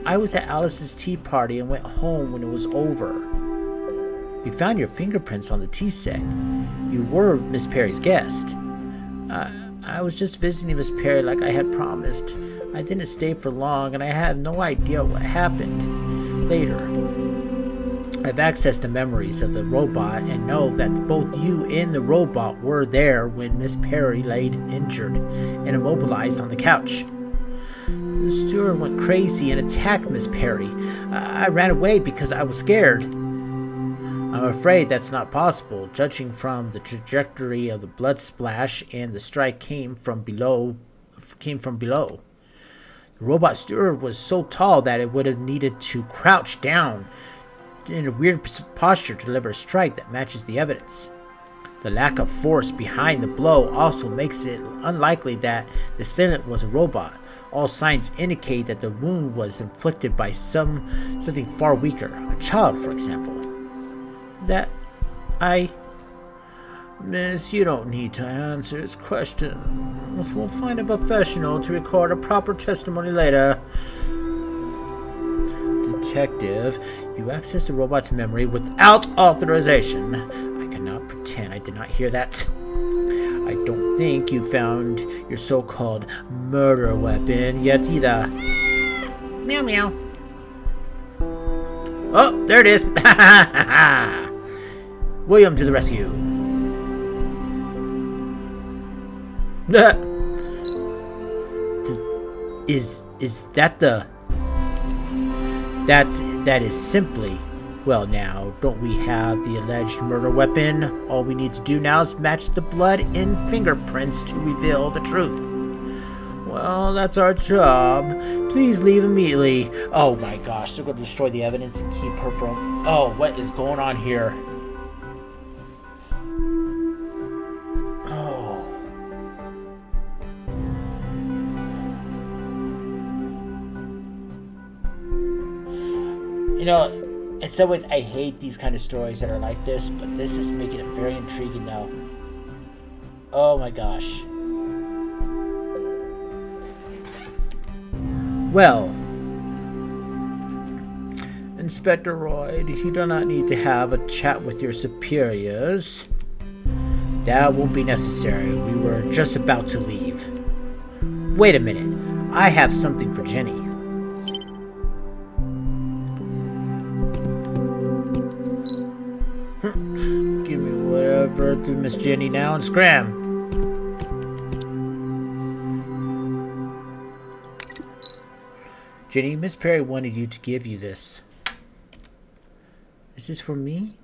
I was at Alice's tea party and went home when it was over. We found your fingerprints on the tea set. You were Miss Perry's guest. I was just visiting Miss Perry like I had promised. I didn't stay for long, and I have no idea what happened later. I have access to memories of the robot and know that both you and the robot were there when Miss Perry laid injured and immobilized on the couch. The steward went crazy and attacked Miss Perry. I ran away because I was scared. I'm afraid that's not possible, judging from the trajectory of the blood splash and the strike came from below. The robot steward was so tall that it would have needed to crouch down in a weird posture to deliver a strike that matches the evidence. The lack of force behind the blow also makes it unlikely that the assailant was a robot. All signs indicate that the wound was inflicted by something far weaker, a child, for example. Miss, you don't need to answer his question. We'll find a professional to record a proper testimony later. Detective, you accessed the robot's memory without authorization. I cannot pretend I did not hear that. I don't think you found your so-called murder weapon yet either. Meow meow. Oh, there it is. William to the rescue. Is that the... That is simply... Well now, don't we have the alleged murder weapon? All we need to do now is match the blood and fingerprints to reveal the truth. Well, that's our job. Please leave immediately. Oh my gosh, they're going to destroy the evidence and keep her from... Oh, what is going on here? Oh. You know, in some ways, I hate these kind of stories that are like this, but this is making it very intriguing now. Oh my gosh. Well, Inspector Royd, you do not need to have a chat with your superiors. That won't be necessary. We were just about to leave. Wait a minute. I have something for Jenny. Give me whatever to Miss Jenny now and scram. Jenny, Miss Perry wanted you to give you this. Is this for me?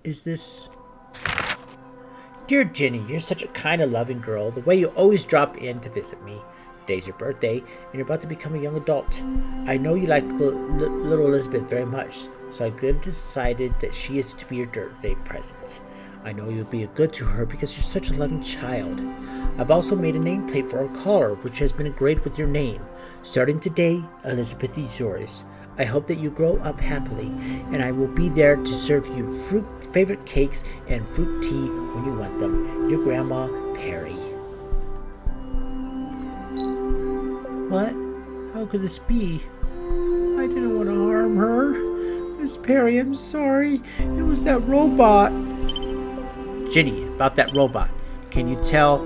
Is this... Dear Jenny, you're such a kind and loving girl. The way you always drop in to visit me. Today's your birthday, and you're about to become a young adult. I know you like little Elizabeth very much, so I've decided that she is to be your birthday present. I know you'll be good to her because you're such a loving child. I've also made a nameplate for her collar, which has been engraved with your name. Starting today, Elizabeth is yours. I hope that you grow up happily, and I will be there to serve you favorite cakes and fruit tea when you want them. Your Grandma, Perry. What? How could this be? I didn't want to harm her. Miss Perry, I'm sorry. It was that robot. Jenny, about that robot. Can you tell?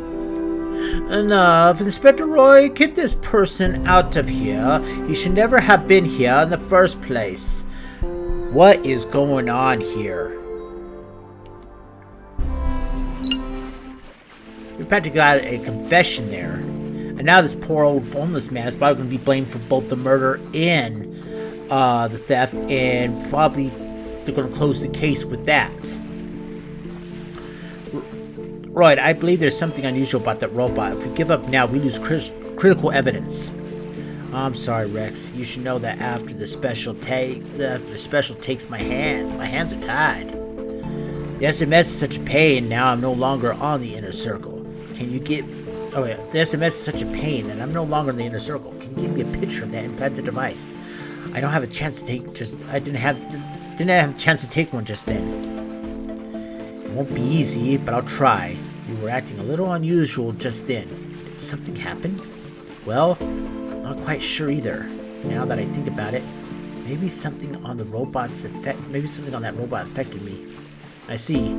Enough. Inspector Roy, get this person out of here. He should never have been here in the first place. What is going on here? We practically got a confession there. And now this poor old homeless man is probably going to be blamed for both the murder and the theft, and probably they're going to close the case with that. Right, I believe there's something unusual about that robot. If we give up now, we lose critical evidence. I'm sorry, Rex. You should know that after the special takes my hands are tied. The SMS is such a pain, now I'm no longer on the inner circle. Can you get... Oh yeah, the SMS is such a pain, and I'm no longer in the inner circle. Can you give me a picture of that implanted device? I don't have a chance to take I didn't have a chance to take one just then. It won't be easy, but I'll try. You were acting a little unusual just then. Did something happen? Well, I'm not quite sure either. Now that I think about it, maybe something on that robot affected me. I see.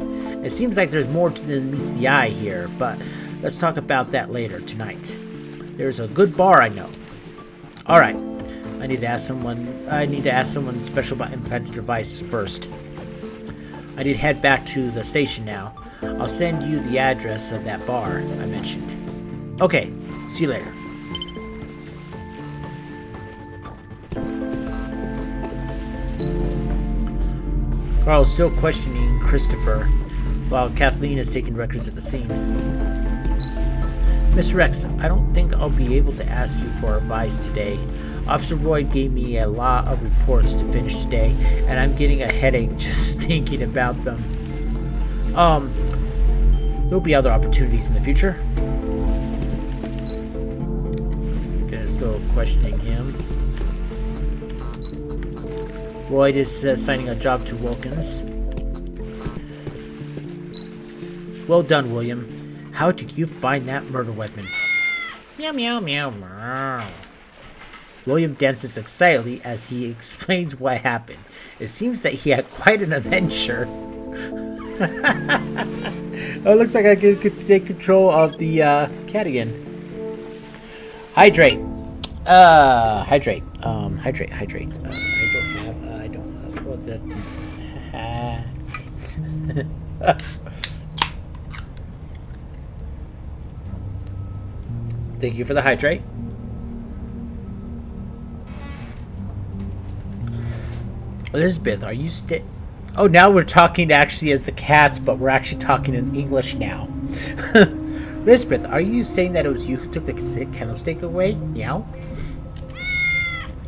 It seems like there's more than meets the eye here, but let's talk about that later tonight. There's a good bar I know. All right. I need to ask someone special about implanted devices first. I need to head back to the station now. I'll send you the address of that bar I mentioned. Okay. See you later. Carl's still questioning Christopher, while Kathleen is taking records of the scene. Miss Rex, I don't think I'll be able to ask you for advice today. Officer Roy gave me a lot of reports to finish today, and I'm getting a headache just thinking about them. There'll be other opportunities in the future. Okay, still questioning him. Roy is assigning a job to Wilkins. Well done, William. How did you find that murder weapon? Meow, meow, meow, meow. William dances excitedly as he explains what happened. It seems that he had quite an adventure. Oh, it looks like I could take control of the cat again. Hydrate. Hydrate. Hydrate. I don't have. What's that? Thank you for the hydrate. Elizabeth, are you Oh, now we're talking actually as the cats, but we're actually talking in English now. Elizabeth, are you saying that it was you who took the candlestick away? Meow.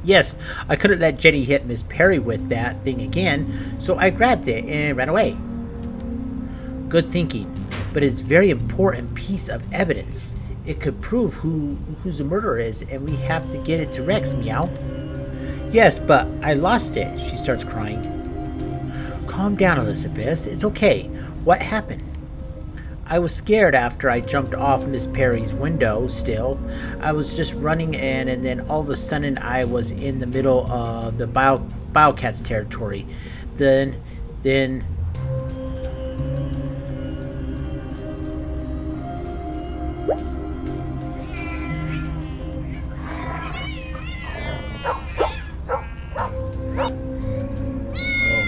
Yes, I couldn't let Jenny hit Miss Perry with that thing again, so I grabbed it and ran away. Good thinking, but it's a very important piece of evidence. It could prove who the murderer is, and we have to get it to Rex. Meow. Yes, but I lost it. She starts crying. Calm down, Elizabeth. It's okay. What happened? I was scared after I jumped off Miss Perry's window still. I was just running in, and then all of a sudden I was in the middle of the Biocats territory. Then...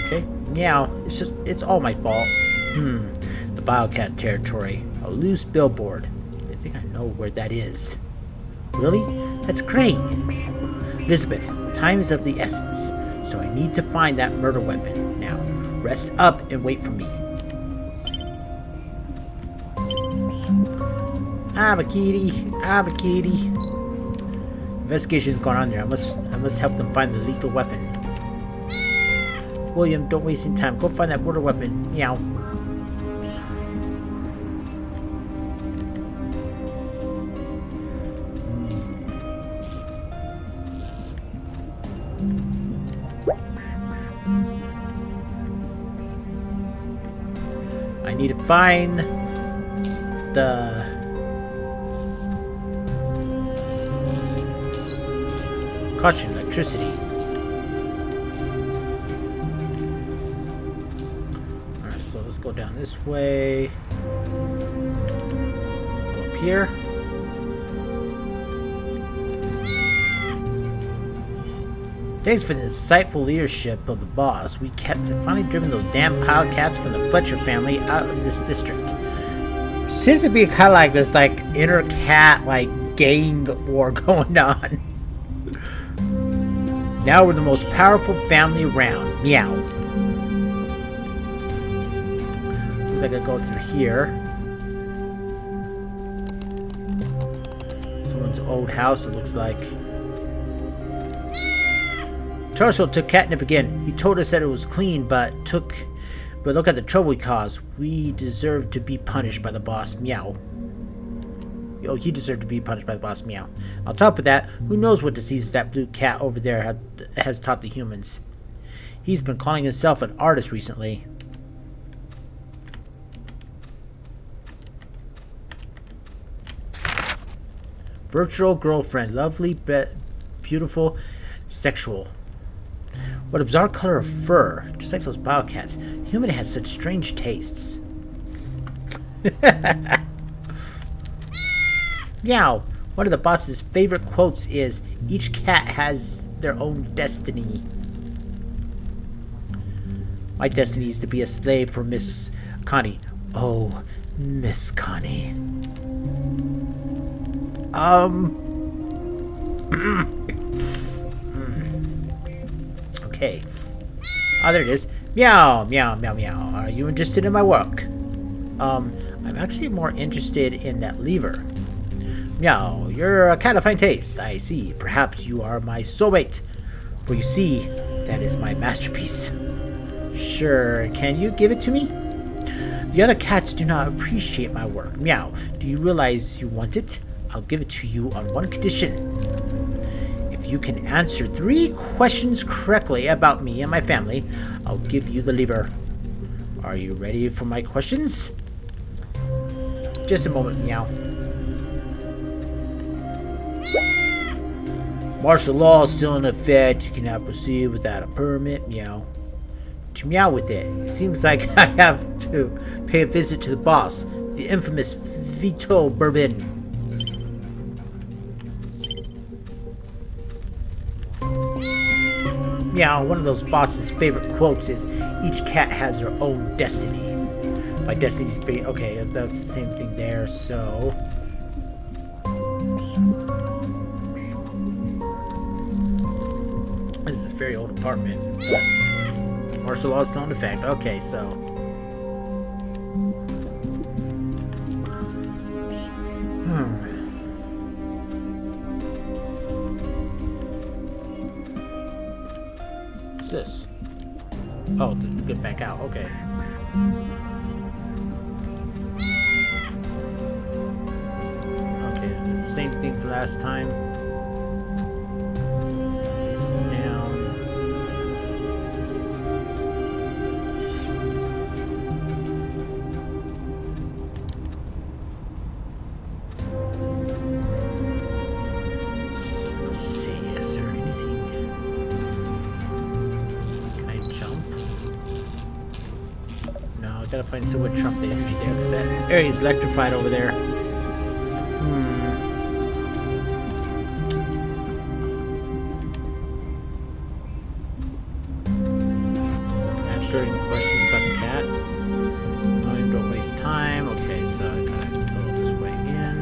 Okay. Meow. It's all my fault. The Biocat territory. A loose billboard. I think I know where that is. Really? That's great. Elizabeth, time is of the essence, so I need to find that murder weapon. Now, rest up and wait for me. I'm a kitty. Investigation's going on there. I must help them find the lethal weapon. William, don't waste any time. Go find that murder weapon. Meow. I need to find the caution electricity. Alright, so let's go down this way. Go up here. Thanks for the insightful leadership of the boss. We kept finally driven those damn pile cats from the Fletcher family out of this district. Seems to be kind of like this inner cat gang war going on. Now we're the most powerful family around. Meow. Looks like I go through here. Someone's old house, it looks like. Torso took catnip again. He told us that it was clean, but look at the trouble he caused. We deserve to be punished by the boss. Meow. Oh, he deserved to be punished by the boss. Meow. On top of that, who knows what diseases that blue cat over there has taught the humans. He's been calling himself an artist recently. Virtual girlfriend. Lovely, beautiful, sexual. What a bizarre color of fur. Just like those biocats. Human has such strange tastes. Meow. One of the boss's favorite quotes is, "Each cat has their own destiny." My destiny is to be a slave for Miss Connie. Oh, Miss Connie. Okay. Oh, there it is. Meow, meow, meow, meow. Are you interested in my work? I'm actually more interested in that lever. Meow, you're a cat of fine taste. I see. Perhaps you are my soulmate. For you see, that is my masterpiece. Sure, can you give it to me? The other cats do not appreciate my work. Meow, do you realize you want it? I'll give it to you on one condition. If you can answer 3 questions correctly about me and my family, I'll give you the lever. Are you ready for my questions? Just a moment, Meow. Martial law is still in effect. You cannot proceed without a permit. Meow. To meow with it. It seems like I have to pay a visit to the boss, the infamous Vito Bourbon. Meow, one of those boss's favorite quotes is, "Each cat has their own destiny." My destiny's okay, that's the same thing there, so... This is a very old apartment. Martial law is still in effect. Okay, so... What's this? Oh, to get back out. Okay. Okay, same thing for last time. This is down. Let's see, is there anything? Can I jump? No, I gotta find someone to trump the energy there because that area is electrified over there. Questions about the cat. Don't waste time. Okay, so I gotta go this way again.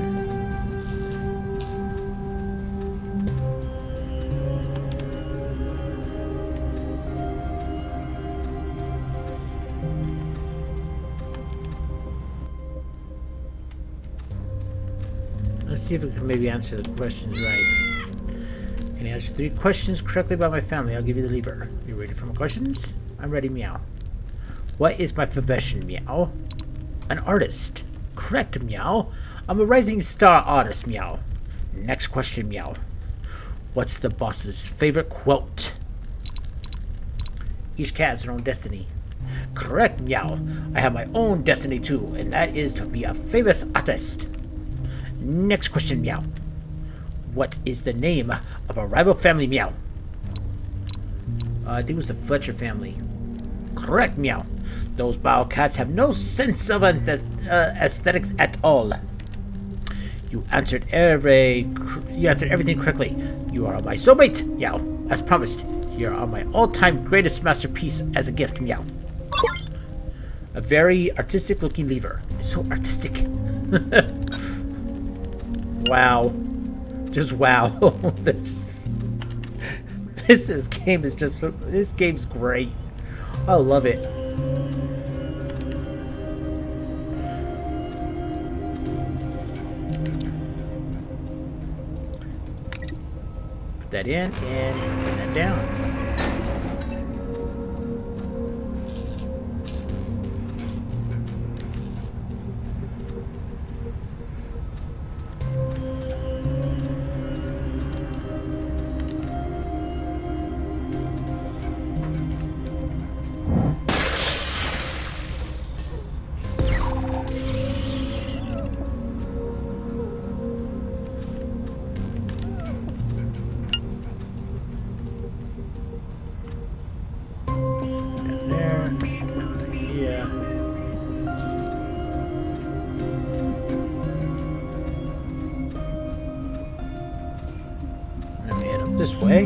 Let's see if we can maybe answer the questions right. Can you answer 3 questions correctly about my family? I'll give you the lever. You ready for my questions? I'm ready, Meow. What is my profession, Meow? An artist. Correct, Meow. I'm a rising star artist, Meow. Next question, Meow. What's the boss's favorite quote? Each cat has their own destiny. Correct, Meow. I have my own destiny too, and that is to be a famous artist. Next question, Meow. What is the name of a rival family, Meow? I think it was the Fletcher family. Correct, Meow. Those bile cats have no sense of aesthetics at all. You answered everything correctly. You are my soulmate, Meow. As promised, you are my all-time greatest masterpiece as a gift, Meow. A very artistic-looking lever. It's so artistic. Wow. Just wow. This game's great. I love it. Put that in and put that down. way.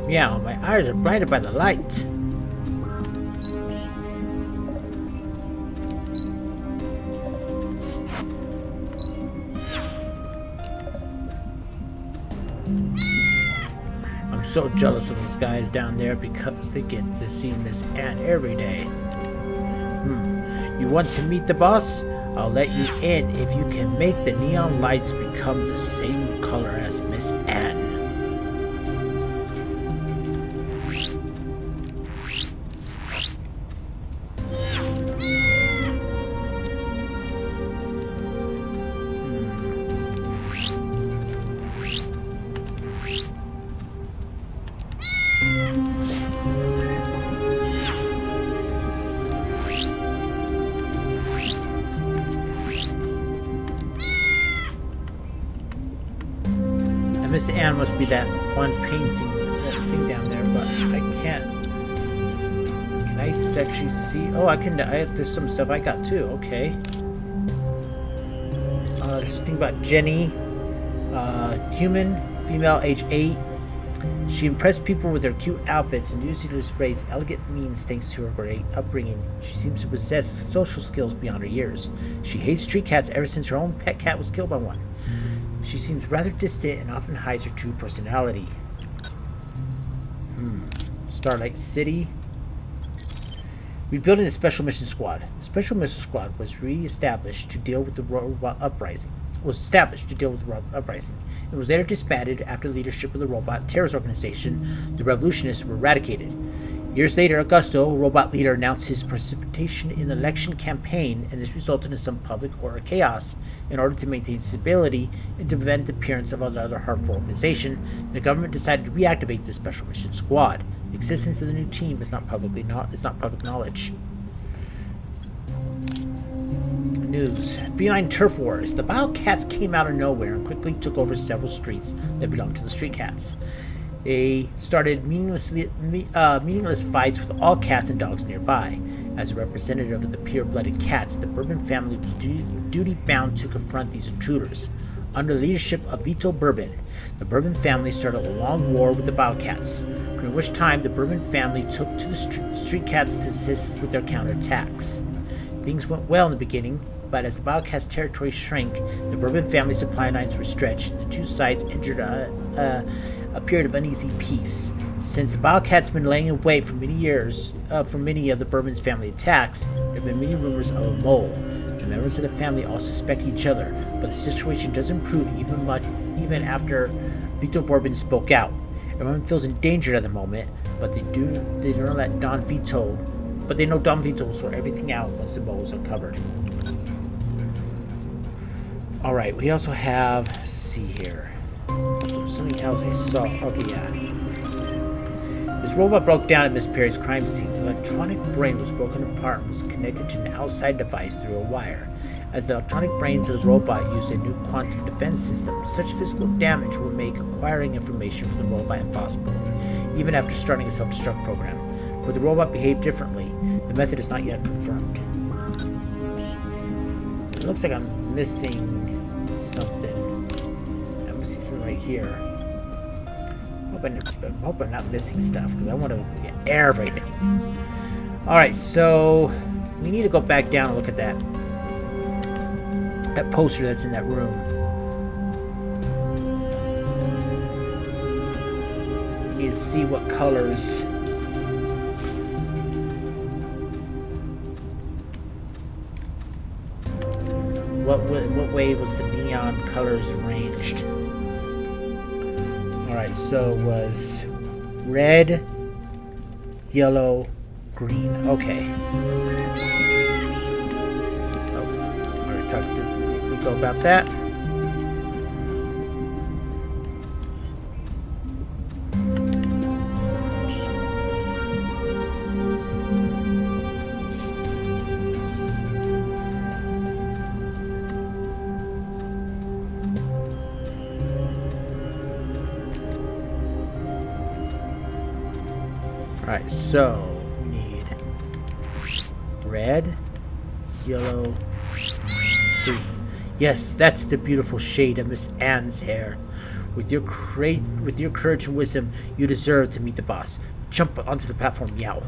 Meow, my eyes are blinded by the light. I'm so jealous of those guys down there because they get to see Miss Anne every day. You want to meet the boss? I'll let you in if you can make the neon lights become the same color as Miss Anne. Miss Anne must be that one painting, that thing down there, but I can't. Can I actually see? Oh, I can. There's some stuff I got too. Okay. There's a thing about Jenny, human, female, age 8. She impressed people with her cute outfits and usually displays elegant means thanks to her great upbringing. She seems to possess social skills beyond her years. She hates street cats ever since her own pet cat was killed by one. She seems rather distant and often hides her true personality. Starlight City. Rebuilding the Special Mission Squad. The Special Mission Squad was established to deal with the robot uprising. It was later disbanded after the leadership of the robot terrorist organization. The revolutionists were eradicated. Years later, Augusto, a robot leader, announced his participation in the election campaign, and this resulted in some public order chaos. In order to maintain stability and to prevent the appearance of another harmful organization, the government decided to reactivate the Special Mission Squad. The existence of the new team is not public knowledge. News. Feline turf wars. The Wildcats came out of nowhere and quickly took over several streets that belonged to the Street Cats. They started meaningless fights with all cats and dogs nearby. As a representative of the pure-blooded cats, the Bourbon family was duty-bound to confront these intruders. Under the leadership of Vito Bourbon, the Bourbon family started a long war with the Wildcats, during which time the Bourbon family took to the Street Cats to assist with their counterattacks. Things went well in the beginning, but as the Wildcats' territory shrank, the Bourbon family supply lines were stretched, and the two sides entered a period of uneasy peace. Since the Wildcats had been laying in wait for many years for many of the Bourbon's family attacks, there have been many rumors of a mole. The members of the family all suspect each other, but the situation doesn't improve even after Vito Bourbon spoke out. Everyone feels endangered at the moment, but they don't let Don Vito. But they know Don Vito will sort everything out once the mole is uncovered. All right, we also have. Let's see here. Something else I saw. Okay, yeah. This robot broke down at Miss Perry's crime scene. The electronic brain was broken apart and was connected to an outside device through a wire. As the electronic brains of the robot used a new quantum defense system, such physical damage would make acquiring information from the robot impossible, even after starting a self-destruct program. But the robot behaved differently. The method is not yet confirmed. It looks like I'm missing something. I'm missing something right here. I hope I'm not missing stuff, because I want to get everything. Alright, so we need to go back down and look at that poster that's in that room. We need to see what colors. What way was the neon colors arranged? Alright, so it was red, yellow, green. Okay. Alright, did we go about that? Alright, so we need red, yellow, green. Yes, that's the beautiful shade of Miss Anne's hair. With your courage and wisdom, you deserve to meet the boss. Jump onto the platform, Meow.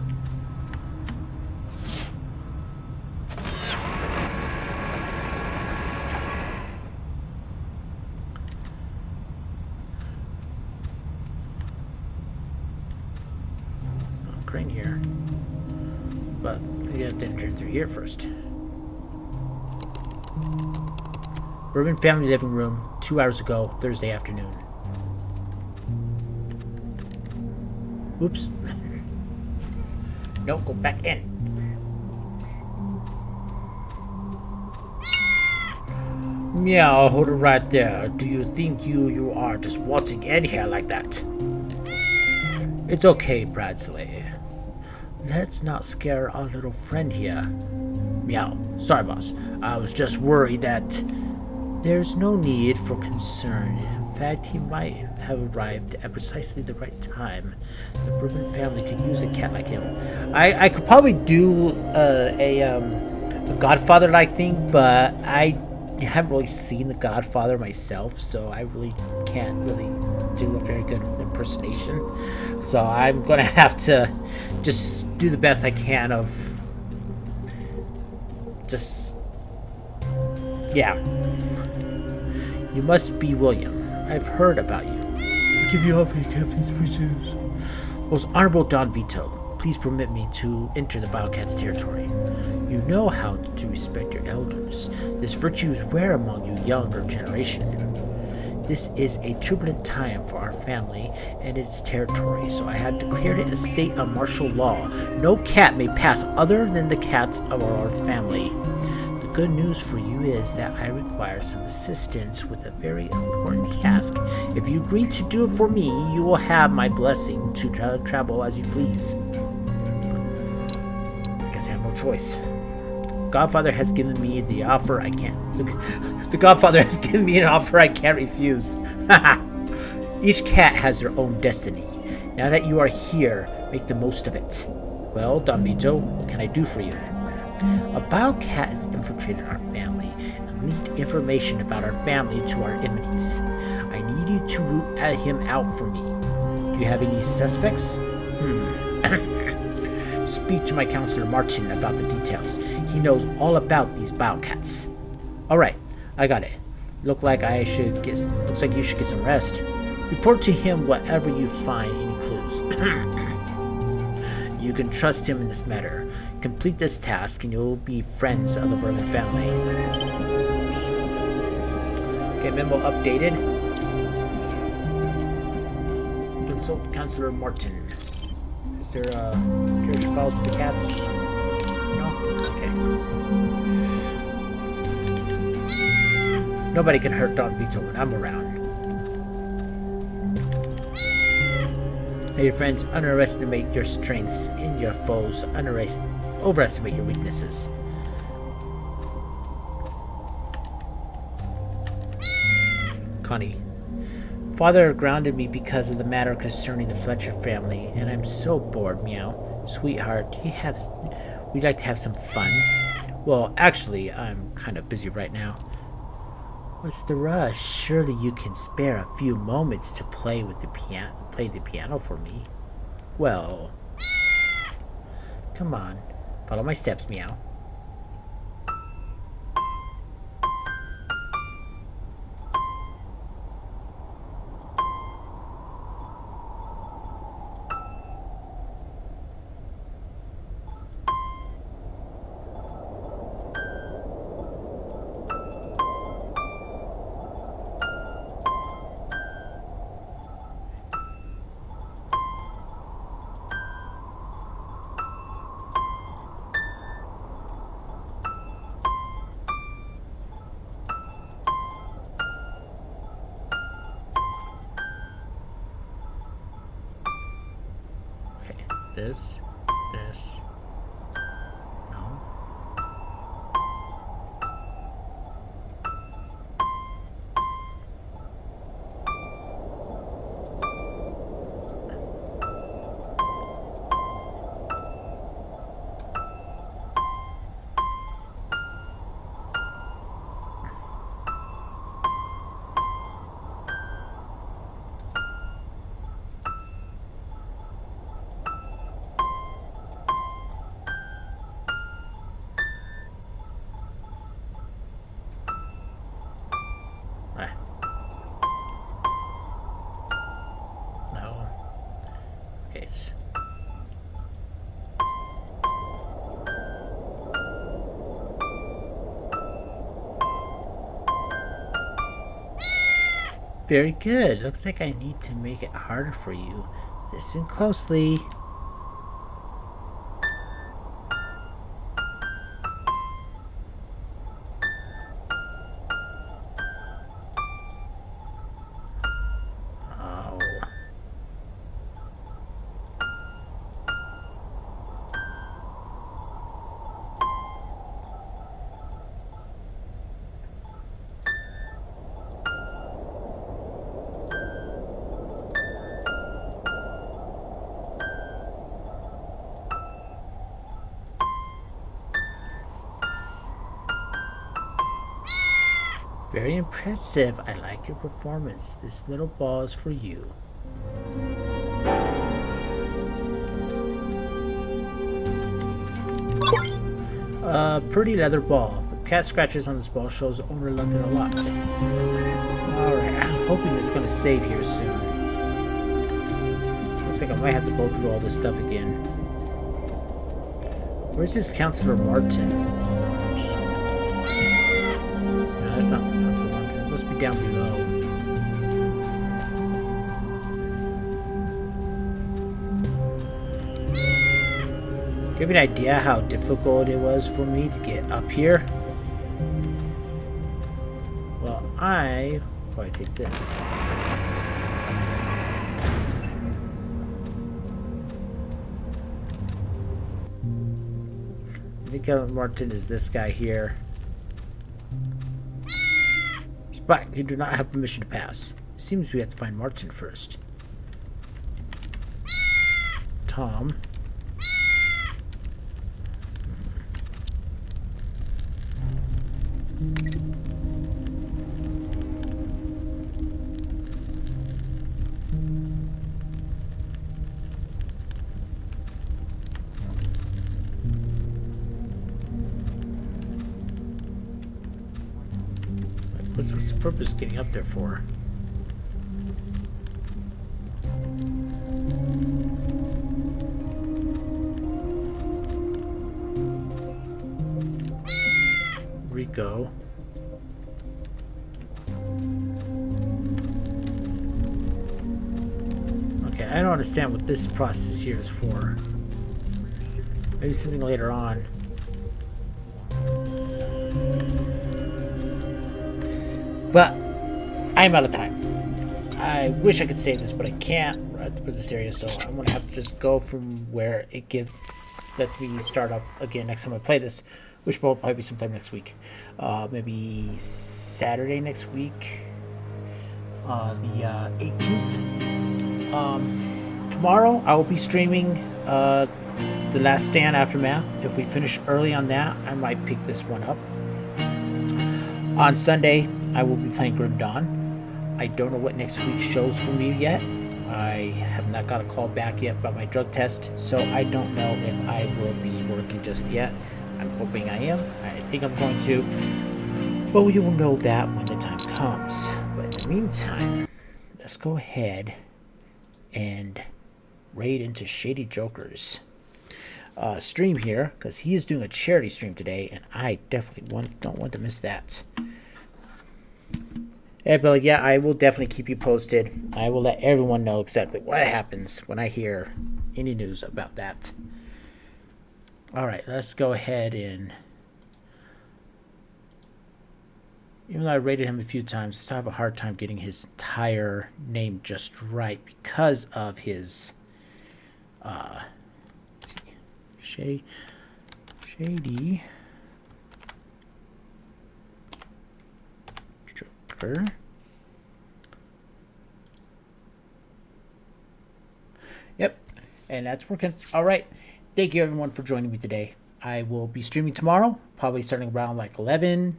Crane here, but we have to enter through here first. Bourbon family living room, 2 hours ago, Thursday afternoon. Oops. No, go back in. Meow, hold it right there. Do you think you are just waltzing in here like that? It's okay, Bradley. Let's not scare our little friend here. Meow. Sorry, boss. I was just worried that... There's no need for concern. In fact, he might have arrived at precisely the right time. The Bourbon family could use a cat like him. I could probably do a Godfather-like thing, but I haven't really seen The Godfather myself, so I really can't really do a very good impersonation. So I'm gonna have to just do the best I can of just, yeah. You must be William. I've heard about you. I give you all for your captain's reasons. Most Honorable Don Vito, please permit me to enter the Wildcats' territory. You know how to respect your elders. This virtue is rare among you younger generation. This is a turbulent time for our family and its territory, so I have declared it a state of martial law. No cat may pass other than the cats of our family. The good news for you is that I require some assistance with a very important task. If you agree to do it for me, you will have my blessing to travel as you please. I guess I have no choice. Godfather has given me the offer I can't. The Godfather has given me an offer I can't refuse. Each cat has their own destiny. Now that you are here, make the most of it. Well, Don Vito, what can I do for you? A biocat has infiltrated our family and leaked information about our family to our enemies. I need you to root him out for me. Do you have any suspects? Speak to my counselor Martin about the details. He knows all about these biocats. Alright, I got it. Looks like you should get some rest. Report to him whatever you find any clues. You can trust him in this matter. Complete this task and you'll be friends of the Bourbon family. Okay, memo updated. Consult Counselor Martin. Is there carriage files for the cats? No? Okay. Nobody can hurt Don Vito when I'm around. May your friends underestimate your strengths and your foes overestimate your weaknesses. Connie. Father grounded me because of the matter concerning the Fletcher family, and I'm so bored, Meow. Sweetheart, we'd like to have some fun. Well, actually, I'm kind of busy right now. What's the rush? Surely you can spare a few moments to play the piano for me. Well, come on. Follow my steps, Meow. This. No. Very good. Looks like I need to make it harder for you. Listen closely. Oh. Very impressive. I like your performance. This little ball is for you. Pretty leather ball. The cat scratches on this ball shows the owner loved it a lot. Alright, I'm hoping it's gonna save here soon. Looks like I might have to go through all this stuff again. Where's this Counselor Martin? No, that's not Counselor Martin. It must be down below. Do you have an idea how difficult it was for me to get up here? Well, I probably take this. I think Martin is this guy here. Spot, you do not have permission to pass. It seems we have to find Martin first. Tom. What's the purpose of getting up there for? Rico. Okay, I don't understand what this process here is for. Maybe something later on. But I'm out of time. I wish I could save this, but I can't for this area, so I'm gonna have to just go from where it lets me start up again next time I play this, which will probably be sometime next week. Maybe Saturday next week, the 18th. Tomorrow I will be streaming The Last Stand Aftermath. If we finish early on that, I might pick this one up. On Sunday, I will be playing Grim Dawn. I don't know what next week shows for me yet. I have not got a call back yet about my drug test, so I don't know if I will be working just yet. I'm hoping I am. I think I'm going to. But we will know that when the time comes. But in the meantime, let's go ahead and raid into Shady Joker's stream here, because he is doing a charity stream today, and I definitely don't want to miss that. Hey, Billy, yeah, I will definitely keep you posted. I will let everyone know exactly what happens when I hear any news about that. All right, let's go ahead and... Even though I rated him a few times, I still have a hard time getting his entire name just right because of his... Shady Joker. Yep, and that's working. All right, thank you everyone for joining me today. I will be streaming tomorrow, probably starting around like 11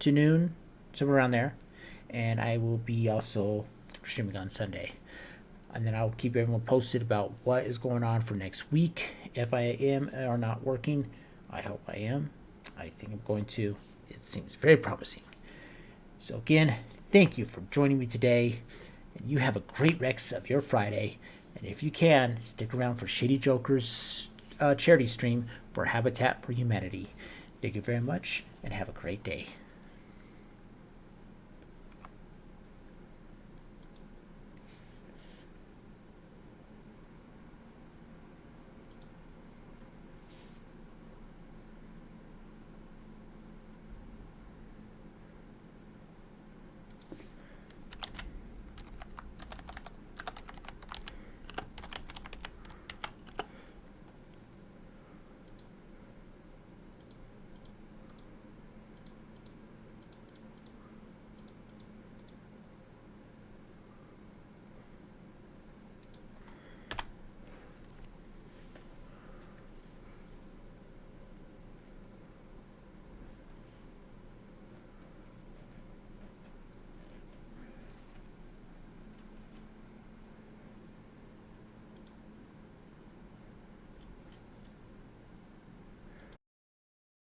to noon, somewhere around there, and I will be also streaming on Sunday. And then I'll keep everyone posted about what is going on for next week. If I am or not working, I hope I am. I think I'm going to. It seems very promising. So again, thank you for joining me today. And you have a great rest of your Friday. And if you can, stick around for Shady Joker's charity stream for Habitat for Humanity. Thank you very much, and have a great day.